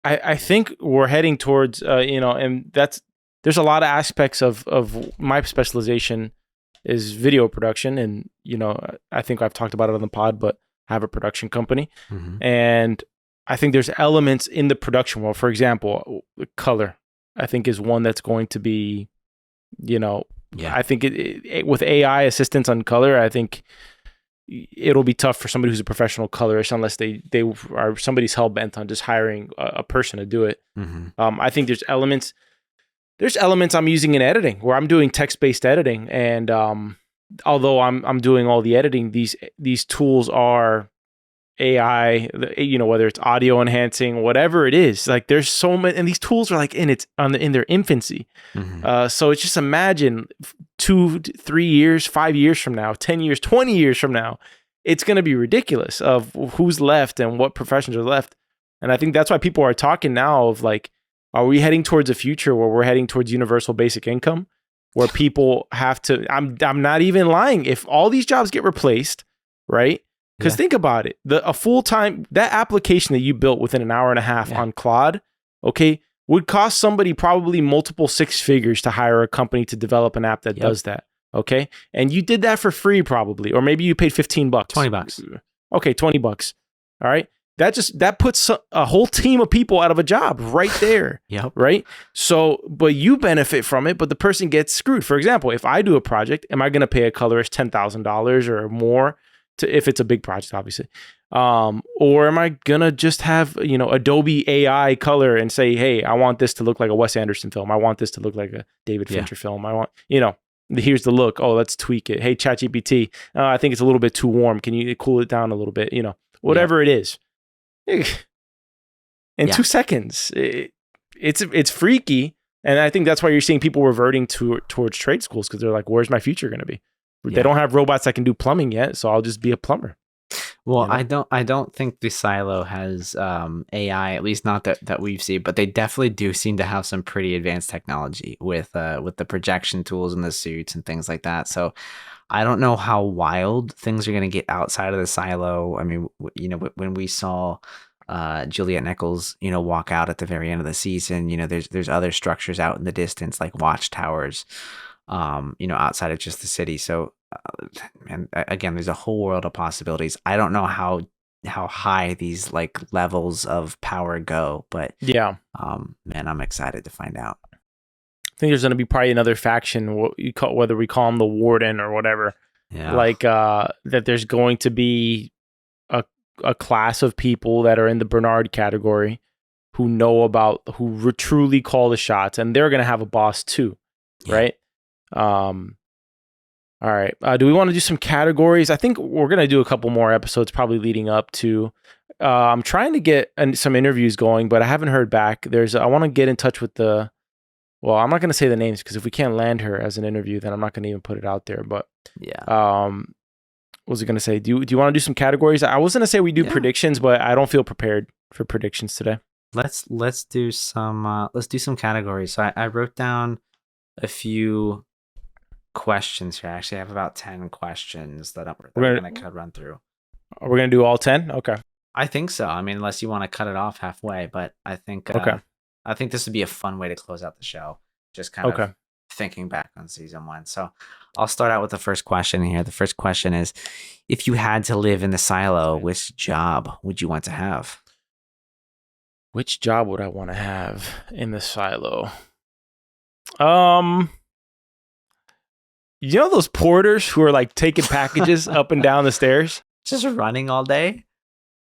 I think we're heading towards, and there's a lot of aspects of my specialization is video production. And, I think I've talked about it on the pod, but I have a production company. Mm-hmm. And I think there's elements in the production world. For example, color, I think is one that's going to be, I think with AI assistance on color, I think it'll be tough for somebody who's a professional colorist unless they are somebody's hell bent on just hiring a person to do it. I think there's elements I'm using in editing where I'm doing text-based editing, and although I'm doing all the editing, these tools are AI, whether it's audio enhancing, whatever it is. Like there's so many, and these tools are like in their infancy. So it's just imagine 2, 3 years, 5 years from now, 10 years, 20 years from now, it's going to be ridiculous of who's left and what professions are left. And I think that's why people are talking now of like, are we heading towards a future where we're heading towards universal basic income, where people have to, I'm not even lying. If all these jobs get replaced, right? Because think about it, a full-time, that application that you built within an hour and a half on Claude, okay, would cost somebody probably multiple 6 figures to hire a company to develop an app that does that, okay? And you did that for free probably, or maybe you paid $15. $20. Okay, $20. All right. That puts a whole team of people out of a job right there. Right. So, but you benefit from it, but the person gets screwed. For example, if I do a project, am I going to pay a colorist $10,000 or more if it's a big project, obviously? Or am I going to just have, Adobe AI color and say, hey, I want this to look like a Wes Anderson film. I want this to look like a David Fincher film. I want, here's the look. Oh, let's tweak it. Hey, ChatGPT, I think it's a little bit too warm. Can you cool it down a little bit? Whatever it is. In 2 seconds, it's freaky, and I think that's why you're seeing people reverting towards trade schools, because they're like, "Where's my future going to be?" They don't have robots that can do plumbing yet, so I'll just be a plumber. Well, I don't think the silo has AI, at least not that we've seen, but they definitely do seem to have some pretty advanced technology with the projection tools and the suits and things like that. So I don't know how wild things are going to get outside of the silo. I mean, when we saw Juliet Nichols, walk out at the very end of the season, there's other structures out in the distance, like watchtowers, outside of just the city. So, man, again, there's a whole world of possibilities. I don't know how high these like levels of power go, but man, I'm excited to find out. I think there's going to be probably another faction, whether we call them the Warden or whatever, that there's going to be a class of people that are in the Bernard category who truly call the shots, and they're going to have a boss too, right? All right. Do we want to do some categories? I think we're going to do a couple more episodes probably leading up to, I'm trying to get some interviews going, but I haven't heard back. I want to get in touch with I'm not going to say the names, because if we can't land her as an interview, then I'm not going to even put it out there. But what was I going to say? Do you want to do some categories? I was going to say we do predictions, but I don't feel prepared for predictions today. Let's do some categories. So I wrote down a few questions here. Actually, I have about 10 questions that we're going to run through. Are we going to do all 10? Okay. I think so. I mean, unless you want to cut it off halfway, but I think I think this would be a fun way to close out the show. Just kind of thinking back on season 1. So I'll start out with the first question here. The first question is, if you had to live in the silo, which job would you want to have? Which job would I want to have in the silo? Those porters who are like taking packages up and down the stairs? Just running all day?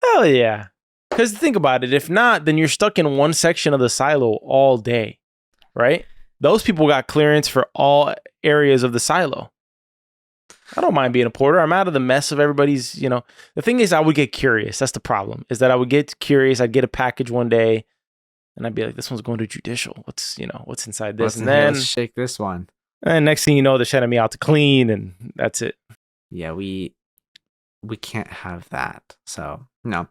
Hell yeah. Because think about it. If not, then you're stuck in one section of the silo all day, right? Those people got clearance for all areas of the silo. I don't mind being a porter. I'm out of the mess of everybody's, The thing is, I would get curious. That's the problem, is that I would get curious. I'd get a package one day, and I'd be like, this one's going to judicial. What's inside this? And then let's shake this one. And next thing you know, they're sending me out to clean, and that's it. Yeah, we can't have that. So no.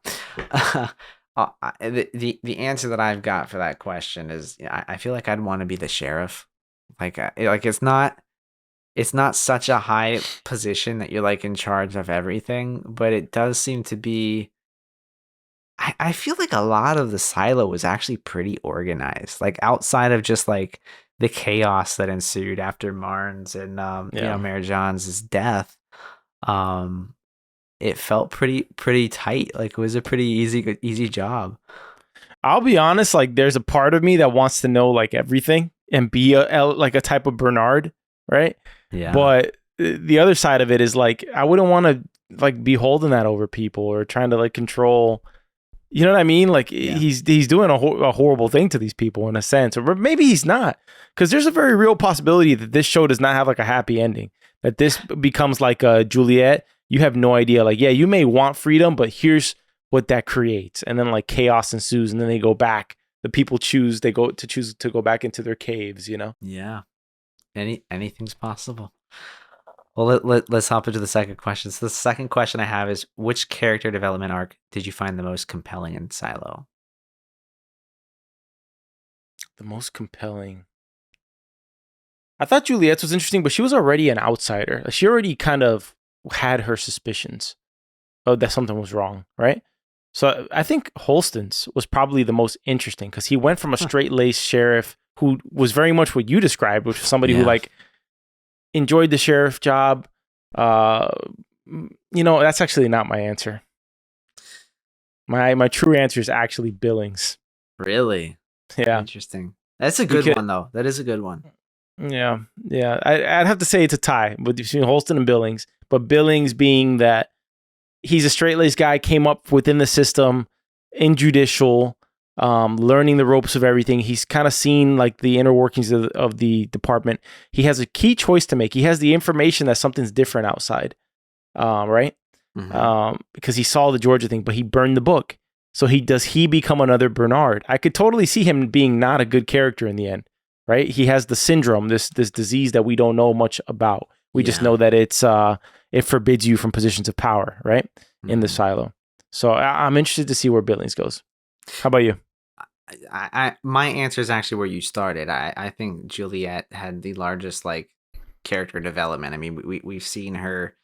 The answer that I've got for that question is, I feel like I'd want to be the sheriff. Like it's not such a high position that you're like in charge of everything, but it does seem to be. I feel like a lot of the silo was actually pretty organized, like outside of just like the chaos that ensued after Marnes and Mayor John's death. It felt pretty tight. Like it was a pretty easy job. I'll be honest, like there's a part of me that wants to know like everything and be like a type of Bernard, right? Yeah. But the other side of it is like I wouldn't want to like be holding that over people or trying to like control. You know what I mean? Like he's doing a horrible thing to these people in a sense, or maybe he's not, because there's a very real possibility that this show does not have like a happy ending. That this becomes like a Juliet. You have no idea. Like, yeah, you may want freedom, but here's what that creates, and then like chaos ensues, and then they go back. The people choose to go back into their caves. You know? Yeah. Anything's possible. Well, let's hop into the second question. So the second question I have is, which character development arc did you find the most compelling in Silo? The most compelling. I thought Juliet's was interesting, but she was already an outsider. She already kind of had her suspicions that something was wrong, right? So I think Holston's was probably the most interesting because he went from a straight-laced sheriff who was very much what you described, which was somebody who like enjoyed the sheriff job. That's actually not my answer. My true answer is actually Billings. Really? Yeah. Interesting. That's a good one, though. That is a good one. Yeah. I'd have to say it's a tie between Holston and Billings, but Billings being that he's a straight-laced guy, came up within the system, in judicial, learning the ropes of everything. He's kind of seen like the inner workings of the department. He has a key choice to make. He has the information that something's different outside, right? Mm-hmm. Because he saw the Georgia thing, but he burned the book. So he become another Bernard? I could totally see him being not a good character in the end, right? He has the syndrome, this disease that we don't know much about. We just know that it forbids you from positions of power, right? Mm-hmm. In the silo. So I'm interested to see where Billings goes. How about you? My answer is actually where you started. I think Juliet had the largest like character development. I mean, we've seen her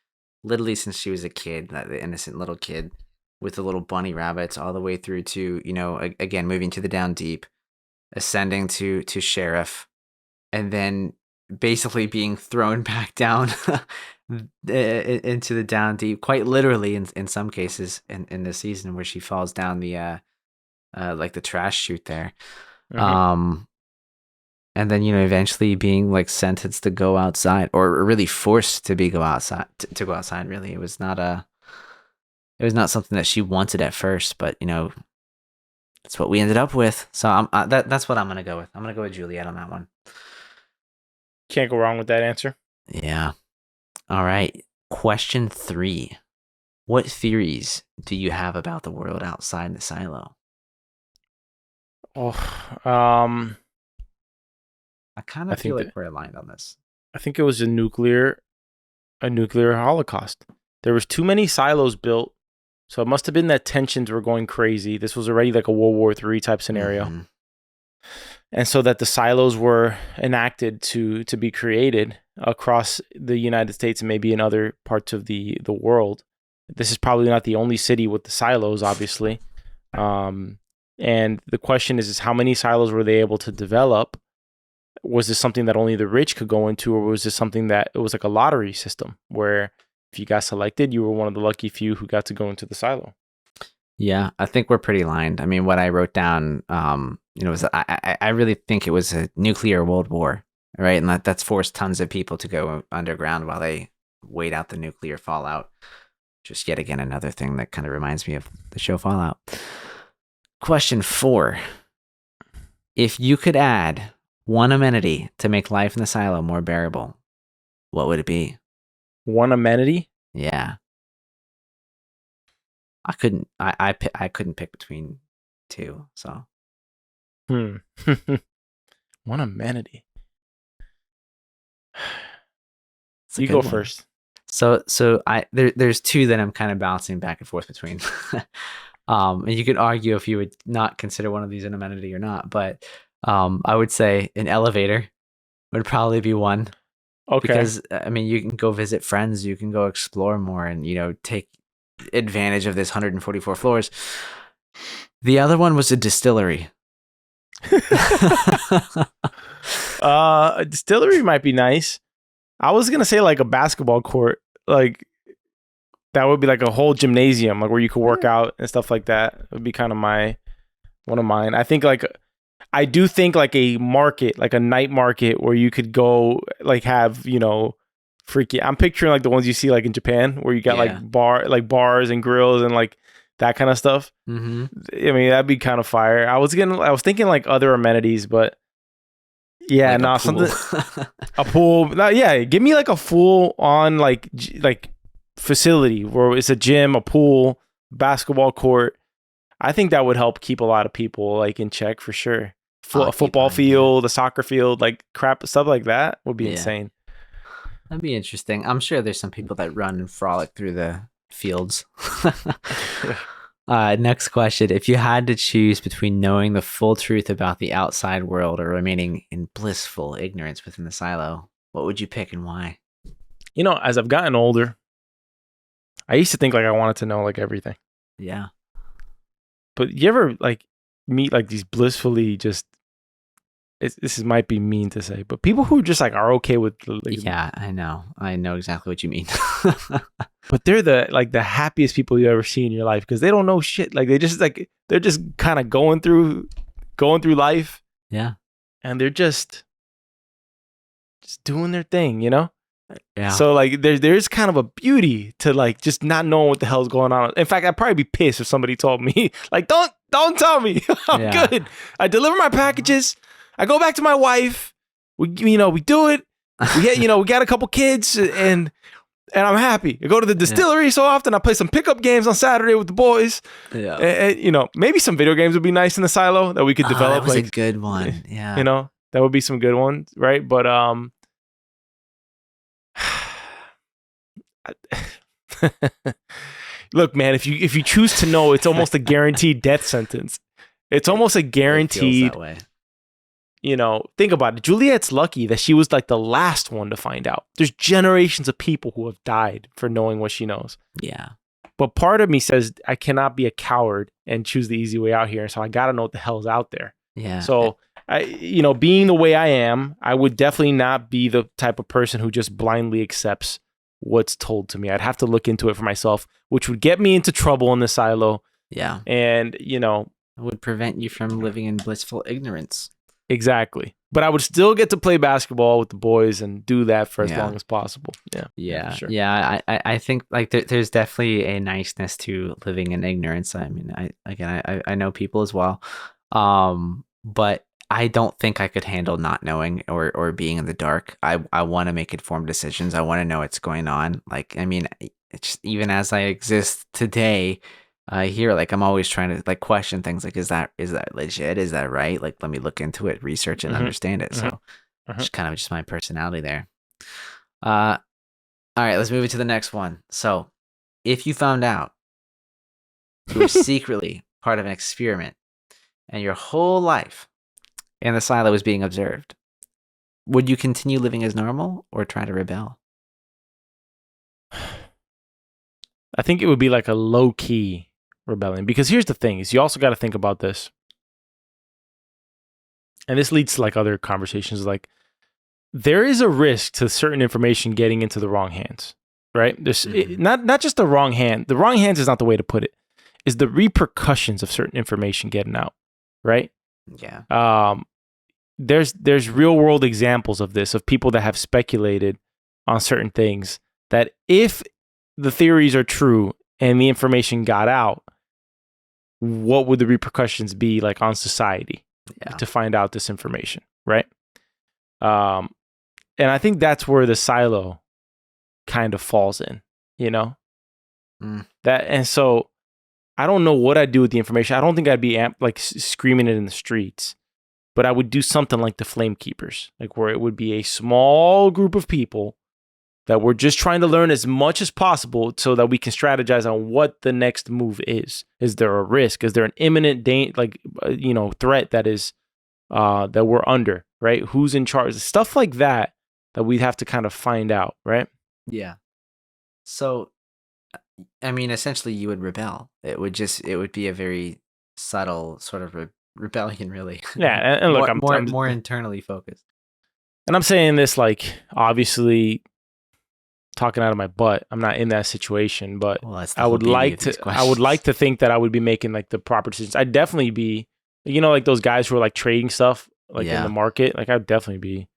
literally since she was a kid, the innocent little kid with the little bunny rabbits, all the way through to, again, moving to the down deep, ascending to sheriff, and then basically being thrown back down into the down deep, quite literally in some cases in this season, where she falls down the like the trash chute there. Mm-hmm. And then, eventually being like sentenced to go outside, or really forced to go outside, to go outside. Really, it was not something that she wanted at first, but that's what we ended up with. So that's what I'm gonna go with. I'm gonna go with Juliet on that one. Can't go wrong with that answer. Yeah. All right. Question 3. What theories do you have about the world outside the silo? I kind of feel like we're aligned on this. I think it was a nuclear holocaust. There was too many silos built, so it must have been that tensions were going crazy. This was already like a World War III type scenario. Mm-hmm. And so that the silos were enacted to be created across the United States and maybe in other parts of the world. This is probably not the only city with the silos, obviously. And the question is how many silos were they able to develop? Was this something that only the rich could go into, or was this something that it was like a lottery system where if you got selected, you were one of the lucky few who got to go into the silo? Yeah, I think we're pretty aligned. I mean, what I wrote down, was I really think it was a nuclear world war, right? And that's forced tons of people to go underground while they wait out the nuclear fallout. Just yet again, another thing that kind of reminds me of the show Fallout. Question 4. If you could add one amenity to make life in the silo more bearable, what would it be? One amenity? Yeah. I couldn't pick between 2, so. One amenity. You go first. So there's 2 that I'm kind of bouncing back and forth between. And you could argue if you would not consider one of these an amenity or not, but I would say an elevator would probably be one. Okay. Because I mean, you can go visit friends, you can go explore more, and take advantage of this 144 floors. The other one was a distillery. A distillery might be nice. I was gonna say like a basketball court, like that would be like a whole gymnasium, like where you could work out and stuff like that. It would be kind of one of mine. I do think like a market, like a night market where you could go like have, freaky. I'm picturing like the ones you see like in Japan where you got Yeah. like bars and grills and like that kind of stuff. Mm-hmm. I mean, that'd be kind of fire. I was thinking like other amenities, but yeah, Like a no, pool. something a pool. No, yeah, give me like a full on like facility where it's a gym, a pool, basketball court. I think that would help keep a lot of people like in check for sure. A football field, a soccer field, like crap stuff like that would be insane. That'd be interesting. I'm sure there's some people that run and frolic through the fields. Next question. If you had to choose between knowing the full truth about the outside world or remaining in blissful ignorance within the silo, what would you pick and why? You know, as I've gotten older, I used to think like I wanted to know like everything. Yeah. But you ever like meet like these blissfully just might be mean to say, but people who just like are okay with like, yeah, I know exactly what you mean. but they're the happiest people you ever see in your life because they don't know shit. Like they're just kind of going through life. Yeah. And they're just doing their thing, you know? Yeah. So like there's kind of a beauty to like just not knowing what the hell's going on. In fact, I'd probably be pissed if somebody told me like don't tell me. I'm good. I deliver my packages. I go back to my wife. We do it. We got a couple kids and I'm happy. I go to the distillery so often. I play some pickup games on Saturday with the boys. Yeah. And, maybe some video games would be nice in the silo that we could develop. That was a good one. Yeah. That would be some good ones, right? But look, man, if you choose to know, it's almost a guaranteed death sentence. It's almost a guaranteed. It feels that way. Think about it. Juliet's lucky that she was like the last one to find out. There's generations of people who have died for knowing what she knows. Yeah. But part of me says I cannot be a coward and choose the easy way out here. So I got to know what the hell's out there. Yeah. So being the way I am, I would definitely not be the type of person who just blindly accepts what's told to me. I'd have to look into it for myself, which would get me into trouble in the silo. Yeah. And, it would prevent you from living in blissful ignorance. Exactly. But I would still get to play basketball with the boys and do that for as long as possible. Yeah. Yeah. Sure. Yeah. I think like there's definitely a niceness to living in ignorance. I mean, I know people as well. But I don't think I could handle not knowing or being in the dark. I want to make informed decisions. I want to know what's going on. Like, I mean, it's even as I exist today, here, like I'm always trying to like question things like, is that legit? Is that right? Like, let me look into it, research and understand it. So it's kind of just my personality there. All right, let's move it to the next one. So if you found out you were secretly part of an experiment and your whole life in the silo was being observed, would you continue living as normal or try to rebel? I think it would be like a low key rebellion because here's the thing is you also got to think about this. And this leads to like other conversations. Like there is a risk to certain information getting into the wrong hands, right? There's not just the wrong hand. The wrong hands is not the way to put it. Is the repercussions of certain information getting out, right? Yeah. There's real world examples of this, of people that have speculated on certain things that if the theories are true and the information got out, what would the repercussions be like on society to find out this information, right? And I think that's where the silo kind of falls in, that, and so I don't know what I'd do with the information. I don't think I'd be screaming it in the streets, but I would do something like the Flame Keepers, like where it would be a small group of people that we're just trying to learn as much as possible so that we can strategize on what the next move is. Is there a risk? Is there an imminent threat that is that we're under, right? Who's in charge? Stuff like that we'd have to kind of find out, right? Yeah. So, I mean, essentially you would rebel. It would be a very subtle sort of rebellion, really. Yeah. And look, I'm more internally focused. And I'm saying this like, obviously, talking out of my butt. I'm not in that situation, but I would like to think that I would be making like the proper decisions. I'd definitely be, like those guys who are like trading stuff like in the market. Like I'd definitely be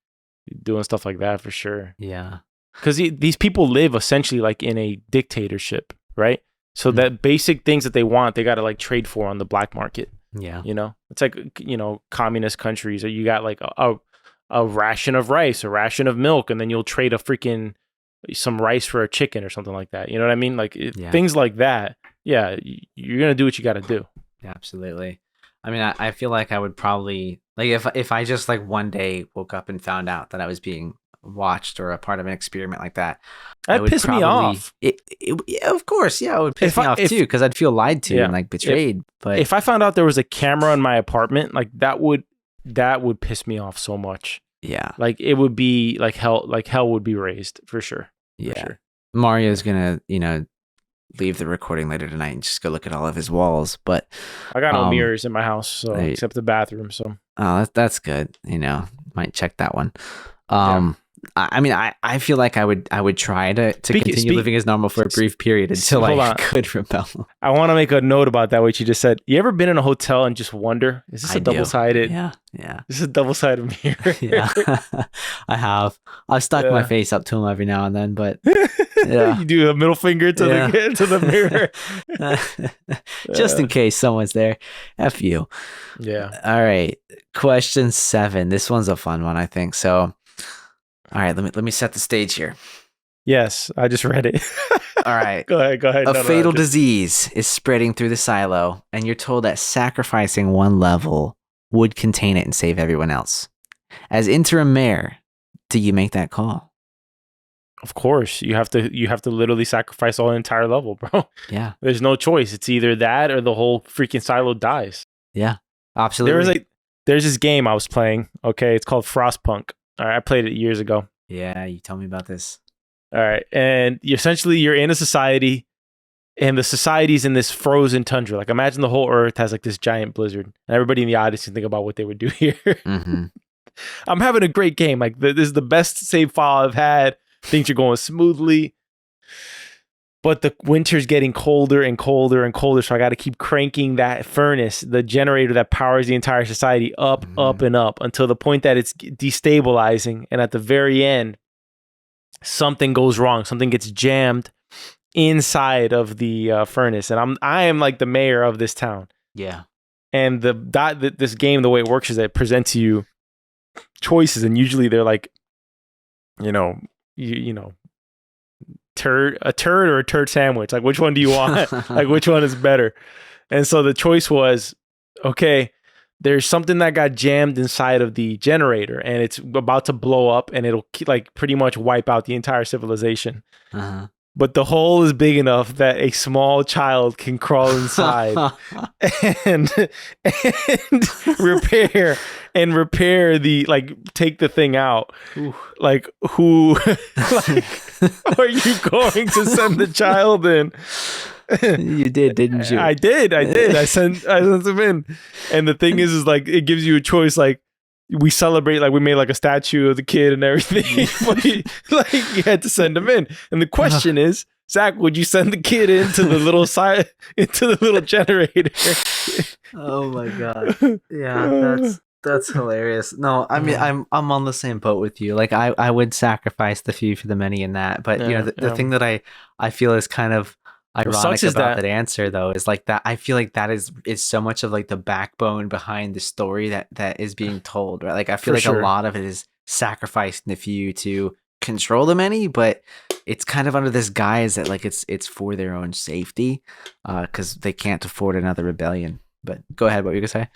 doing stuff like that for sure. Yeah. because these people live essentially like in a dictatorship, right? So that basic things that they want, they got to like trade for on the black market. Yeah. You know, it's like, you know, communist countries, or you got like a ration of rice, a ration of milk, and then you'll trade some rice for a chicken or something like that. You know what I mean? Like things like that. Yeah, you're gonna do what you got to do. Yeah, absolutely. I mean, I feel like I would probably like if I just like one day woke up and found out that I was being watched or a part of an experiment like that, That pissed me off. Yeah, of course, yeah, it would piss me off too, because I'd feel lied to and like betrayed. But if I found out there was a camera in my apartment, like that would piss me off so much. Yeah, like it would be like hell would be raised for sure. Yeah, for sure. Mario's gonna leave the recording later tonight and just go look at all of his walls. But I got no mirrors in my house, so except the bathroom. So that's good. Might check that one. I mean, I feel like I would try to continue living as normal for a brief period until I could rebel. I want to make a note about that, what you just said. You ever been in a hotel and just wonder, is this a double-sided? Yeah. This is a double-sided mirror. Yeah, I have. I've stuck my face up to them every now and then, but yeah. You do a middle finger to the mirror. Just in case someone's there. F you. Yeah. All right. Question 7. This one's a fun one, I think. So, all right, let me set the stage here. Yes, I just read it. All right. Go ahead. A fatal disease is spreading through the silo, and you're told that sacrificing one level would contain it and save everyone else. As interim mayor, do you make that call? Of course, you have to literally sacrifice all the entire level, bro. Yeah. There's no choice. It's either that or the whole freaking silo dies. Yeah, absolutely. There's this game I was playing. Okay, it's called Frostpunk. All right, I played it years ago. Yeah, you told me about this. All right, and you're in a society, and the society's in this frozen tundra. Like, imagine the whole Earth has like this giant blizzard, and everybody in the audience can think about what they would do here. Mm-hmm. I'm having a great game. Like, this is the best save file I've had. Things are going smoothly, but the winter's getting colder and colder and colder. So I got to keep cranking that furnace, the generator that powers the entire society, up, up, and up until the point that it's destabilizing. And at the very end, something goes wrong. Something gets jammed inside of the furnace, and I am like the mayor of this town. Yeah. And this game, the way it works is that it presents you choices, and usually they're like, a turd or a turd sandwich. Like, which one do you want? Like, which one is better? And so the choice was, okay, there's something that got jammed inside of the generator, and it's about to blow up, and it'll like pretty much wipe out the entire civilization. Uh-huh. But the hole is big enough that a small child can crawl inside and repair take the thing out. Ooh. Like, who are you going to send the child in? You did, didn't you? I did. I sent them in. And the thing is like, it gives you a choice. Like, we celebrate, like we made like a statue of the kid and everything. But you had to send him in. And the question is, Zach, would you send the kid into the little generator? Oh my god! Yeah, that's hilarious. No, I mean I'm on the same boat with you. Like I would sacrifice the few for the many in that. But the thing that I feel is kind of ironic about that answer though is like that I feel like that is so much of like the backbone behind the story that is being told, right? Like I feel like a lot of it is sacrificing the few to control the many, but it's kind of under this guise that like it's for their own safety, because they can't afford another rebellion. But go ahead, what were you gonna say?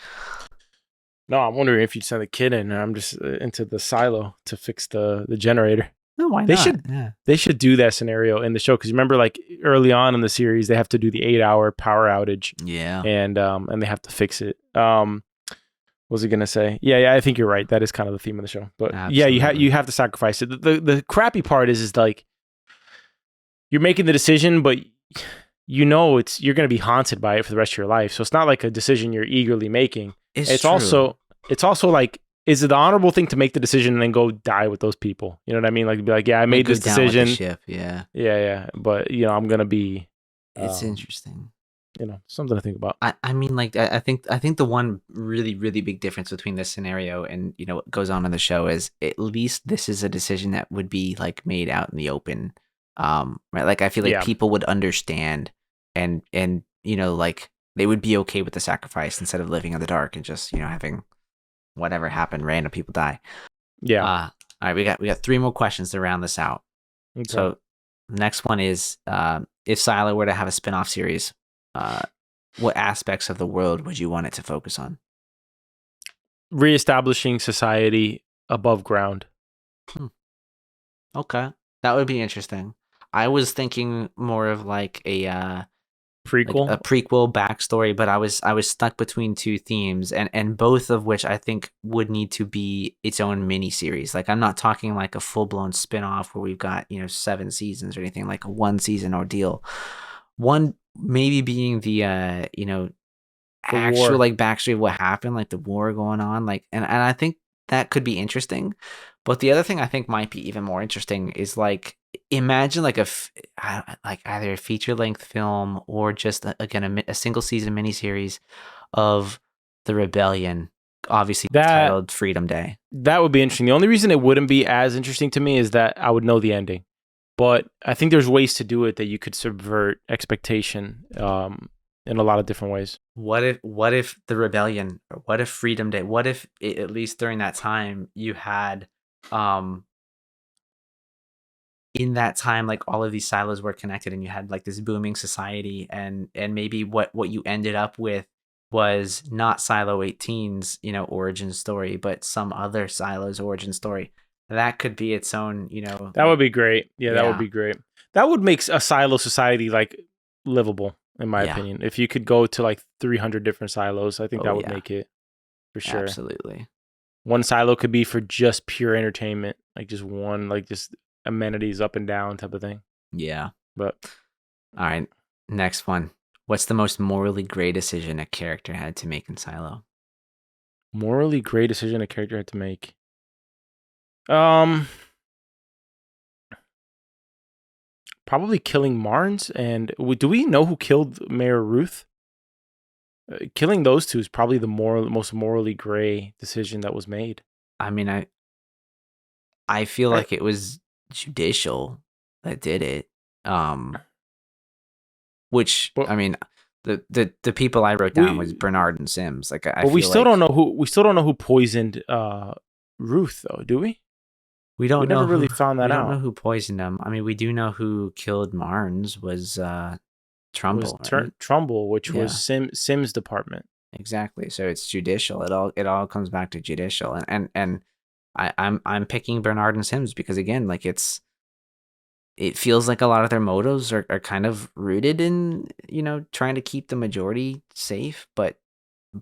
No, I'm wondering if you'd send a kid in, and I'm just into the silo to fix the generator. No, why not? They should do that scenario in the show, because remember, like early on in the series, they have to do the 8-hour power outage. Yeah, and they have to fix it. What was I gonna say? Yeah, I think you're right. That is kind of the theme of the show. But absolutely. Yeah, you have to sacrifice it. The crappy part is like you're making the decision, but you're gonna be haunted by it for the rest of your life. So it's not like a decision you're eagerly making. It's also like, is it the honorable thing to make the decision and then go die with those people? You know what I mean? Like, be like, yeah, I made this decision. Yeah. But I'm gonna be. It's interesting. something to think about. I mean, like, I think the one really, really big difference between this scenario and, what goes on in the show is at least this is a decision that would be like made out in the open. Right. Like, I feel like Yeah. people would understand and, like they would be okay with the sacrifice instead of living in the dark and just, having whatever happened, random people die. Yeah. All right. We got 3 more questions to round this out. Okay. So the next one is, if Silo were to have a spin-off series, what aspects of the world would you want it to focus on? Reestablishing society above ground. Okay, that would be interesting. I was thinking more of like a Prequel. prequel backstory, but I was stuck between 2 themes, and both of which I think would need to be its own mini series. Like, I'm not talking like a full blown spin off where we've got 7 seasons or anything, like a 1 season ordeal. One maybe being the actual war. like backstory of what happened, like the war going on, like, and I think that could be interesting. But the other thing I think might be even more interesting is like, imagine like like either a feature length film or just again a single season miniseries of the rebellion, obviously That titled Freedom Day. that would be interesting. The only reason it wouldn't be as interesting to me is that I would know the ending. But I think there's ways to do it that you could subvert expectation in a lot of different ways. What if the rebellion, or what if Freedom Day, what if at least during that time you had in that time, like, all of these silos were connected and you had like this booming society, and maybe what you ended up with was not Silo 18's origin story, but some other Silo's origin story. That could be its own, That would be great. Yeah, that would Yeah. be great. That would make a silo society like livable, in my Yeah. opinion. If you could go to like 300 different silos, I think Oh, that would yeah. make it for sure. Absolutely. One silo could be for just pure entertainment, like just one, like just amenities up and down type of thing. Yeah. But All right. Next one. What's the most morally gray decision a character had to make in Silo? morally great decision a character had to make. Um, Probably killing Marnes. And do we know who killed Mayor Ruth? Killing those two is probably the most morally gray decision that was made. I mean, I feel I- like it was judicial that did it. Which, But I mean, the people I wrote down was Bernard and Sims. Like, I but we feel still like don't know who poisoned Ruth though, do we? we don't We never know really who found we that don't know out. who poisoned him. I mean, we do know who killed Marnes was It was Trumbull, right? Trumbull, which Yeah. was Sim's department. Exactly. So it's judicial. It all comes back to judicial, and I'm picking Bernard and Sims because, again, like, it feels like a lot of their motives are kind of rooted in trying to keep the majority safe, but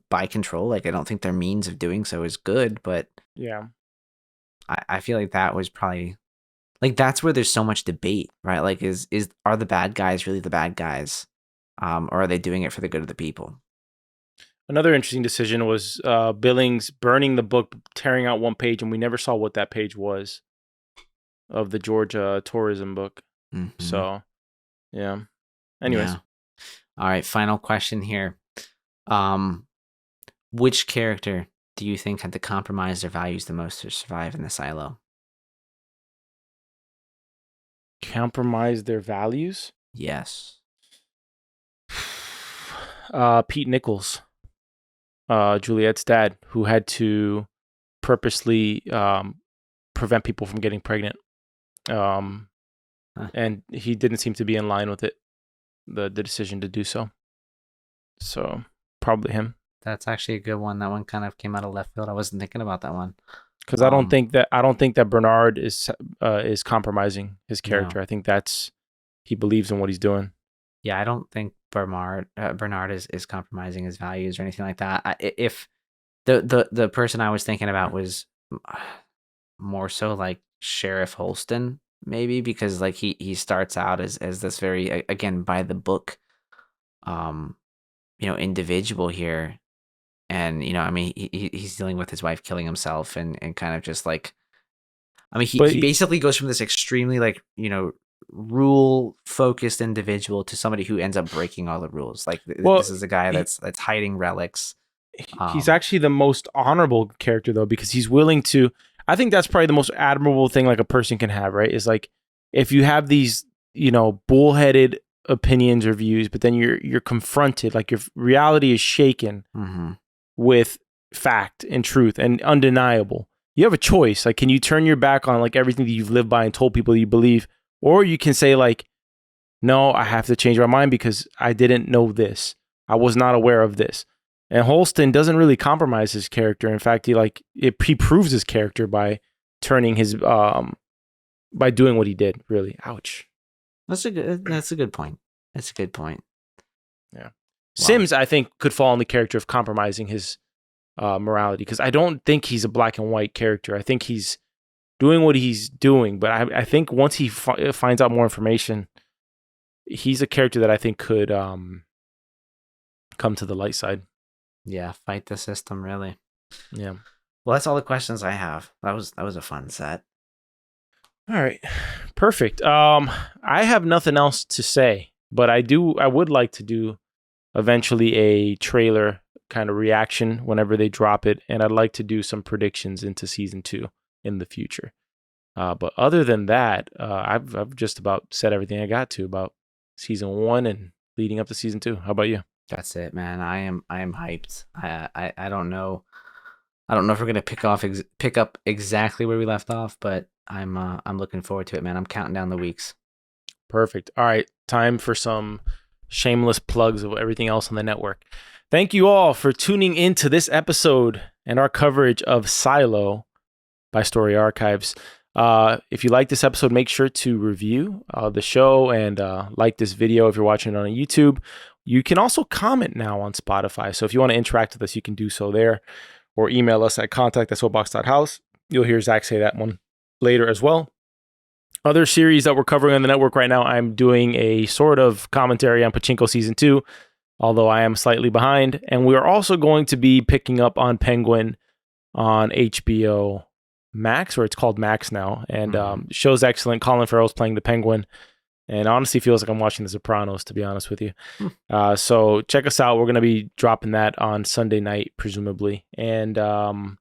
by control. Like, I don't think their means of doing so is good, but Yeah. I feel like that was probably, like, that's where there's so much debate, right? Like, are the bad guys really the bad guys, or are they doing it for the good of the people? Another interesting decision was Billings burning the book, tearing out one page, and we never saw what that page was of the Georgia tourism book. Mhm. So, yeah. Anyways, Yeah. All right, final question here. Which character do you think had to compromise their values the most to survive in the silo? compromise their values. Yes. Pete Nichols, Juliet's dad, who had to purposely prevent people from getting pregnant. And he didn't seem to be in line with it, the decision to do so. So probably him. That's actually a good one. That one kind of came out of left field. I wasn't thinking about that one. Because I don't think that Bernard is compromising his character. No. I think he believes in what he's doing. Yeah, I don't think Bernard is compromising his values or anything like that. If the person I was thinking about was more so like Sheriff Holston, maybe, because like he starts out as this very, again, by the book individual here, and I mean, he's dealing with his wife killing himself, and kind of just like, I mean, he basically goes from this extremely like rule focused individual to somebody who ends up breaking all the rules. Like Well, this is a guy that's hiding relics. he's actually the most honorable character though, because he's willing to. I think that's probably the most admirable thing like a person can have, right? Is like if you have these, bullheaded opinions or views, but then you're confronted, like your reality is shaken with fact and truth and undeniable. You have a choice. Like, can you turn your back on like everything that you've lived by and told people you believe, or you can say like, no, I have to change my mind because I didn't know this. I was not aware of this. And Holston doesn't really compromise his character. In fact, he proves his character by turning his by doing what he did. Really, ouch. That's a good point. That's a good point. Yeah, wow. Sims, I think, could fall in the character of compromising his morality, because I don't think he's a black and white character. I think he's doing what he's doing, but I think once he finds out more information, he's a character that I think could come to the light side. Yeah, fight the system, really. Yeah. Well, that's all the questions I have. That was a fun set. All right. Perfect. I have nothing else to say, but I would like to do eventually a trailer kind of reaction whenever they drop it, and I'd like to do some predictions into season 2 in the future. But other than that, I've just about said everything I got to about season 1 and leading up to season 2. How about you? That's it, man. I am hyped. I don't know. I don't know if we're gonna pick up exactly where we left off, but I'm looking forward to it, man. I'm counting down the weeks. Perfect. All right, time for some shameless plugs of everything else on the network. Thank you all for tuning into this episode and our coverage of Silo by Story Archives. If you like this episode, make sure to review the show and like this video if you're watching it on YouTube. You can also comment now on Spotify. So if you want to interact with us, you can do so there, or email us at contact@soapbox.house. You'll hear Zach say that one later as well. Other series that we're covering on the network right now, I'm doing a sort of commentary on Pachinko Season 2, although I am slightly behind. And we are also going to be picking up on Penguin on HBO Max, or it's called Max now. And the show's excellent. Colin Farrell's playing the Penguin. And honestly feels like I'm watching The Sopranos, to be honest with you. So check us out. We're going to be dropping that on Sunday night, presumably. And other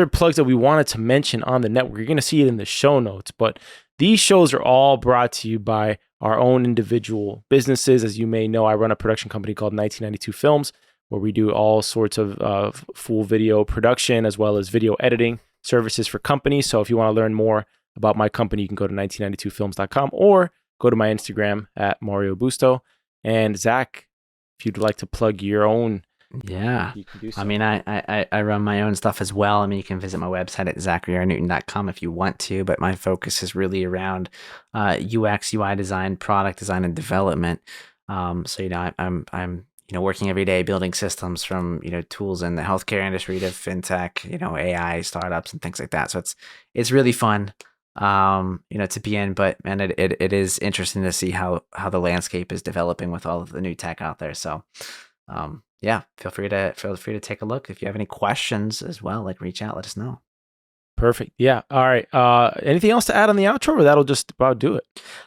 plugs that we wanted to mention on the network. You're going to see it in the show notes. But these shows are all brought to you by our own individual businesses. As you may know, I run a production company called 1992 Films, where we do all sorts of full video production as well as video editing services for companies. So if you want to learn more about my company, you can go to 1992films.com or go to my Instagram at Mario Busto. And Zach, if you'd like to plug your own, you can do so. I mean, I run my own stuff as well. I mean, you can visit my website at zacharyrnewton.com if you want to, but my focus is really around UX, UI design, product design, and development. So I'm working every day building systems from tools in the healthcare industry to fintech, AI startups and things like that. So it's really fun. To be in, but man, it is interesting to see how the landscape is developing with all of the new tech out there. So, feel free to take a look. If you have any questions as well, like reach out, let us know. Perfect. Yeah. All right. Anything else to add on the outro, or that'll just about do it?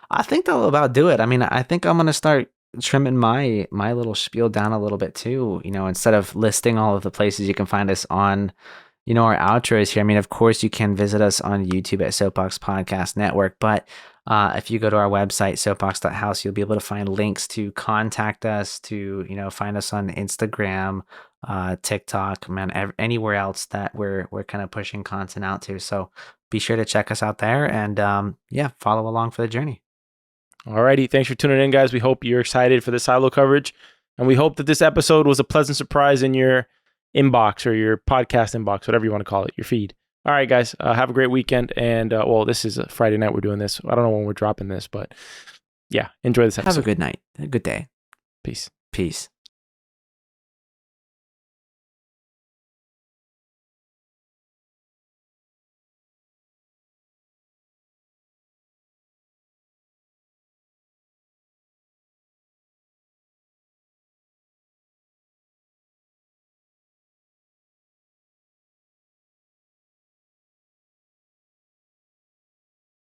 I think that'll about do it. I mean, I think I'm going to start trimming my little spiel down a little bit too, instead of listing all of the places you can find us on our outros here. I mean, of course, you can visit us on YouTube at Soapbox Podcast Network, but if you go to our website, soapbox.house, you'll be able to find links to contact us, to, find us on Instagram, TikTok, man, anywhere else that we're kind of pushing content out to. So be sure to check us out there and, follow along for the journey. Alrighty. Thanks for tuning in, guys. We hope you're excited for the Silo coverage, and we hope that this episode was a pleasant surprise in your inbox or your podcast inbox, whatever you want to call it, your feed. All right, guys, have a great weekend. And this is a Friday night we're doing this. I don't know when we're dropping this, but enjoy this episode. Have a good night, a good day. Peace.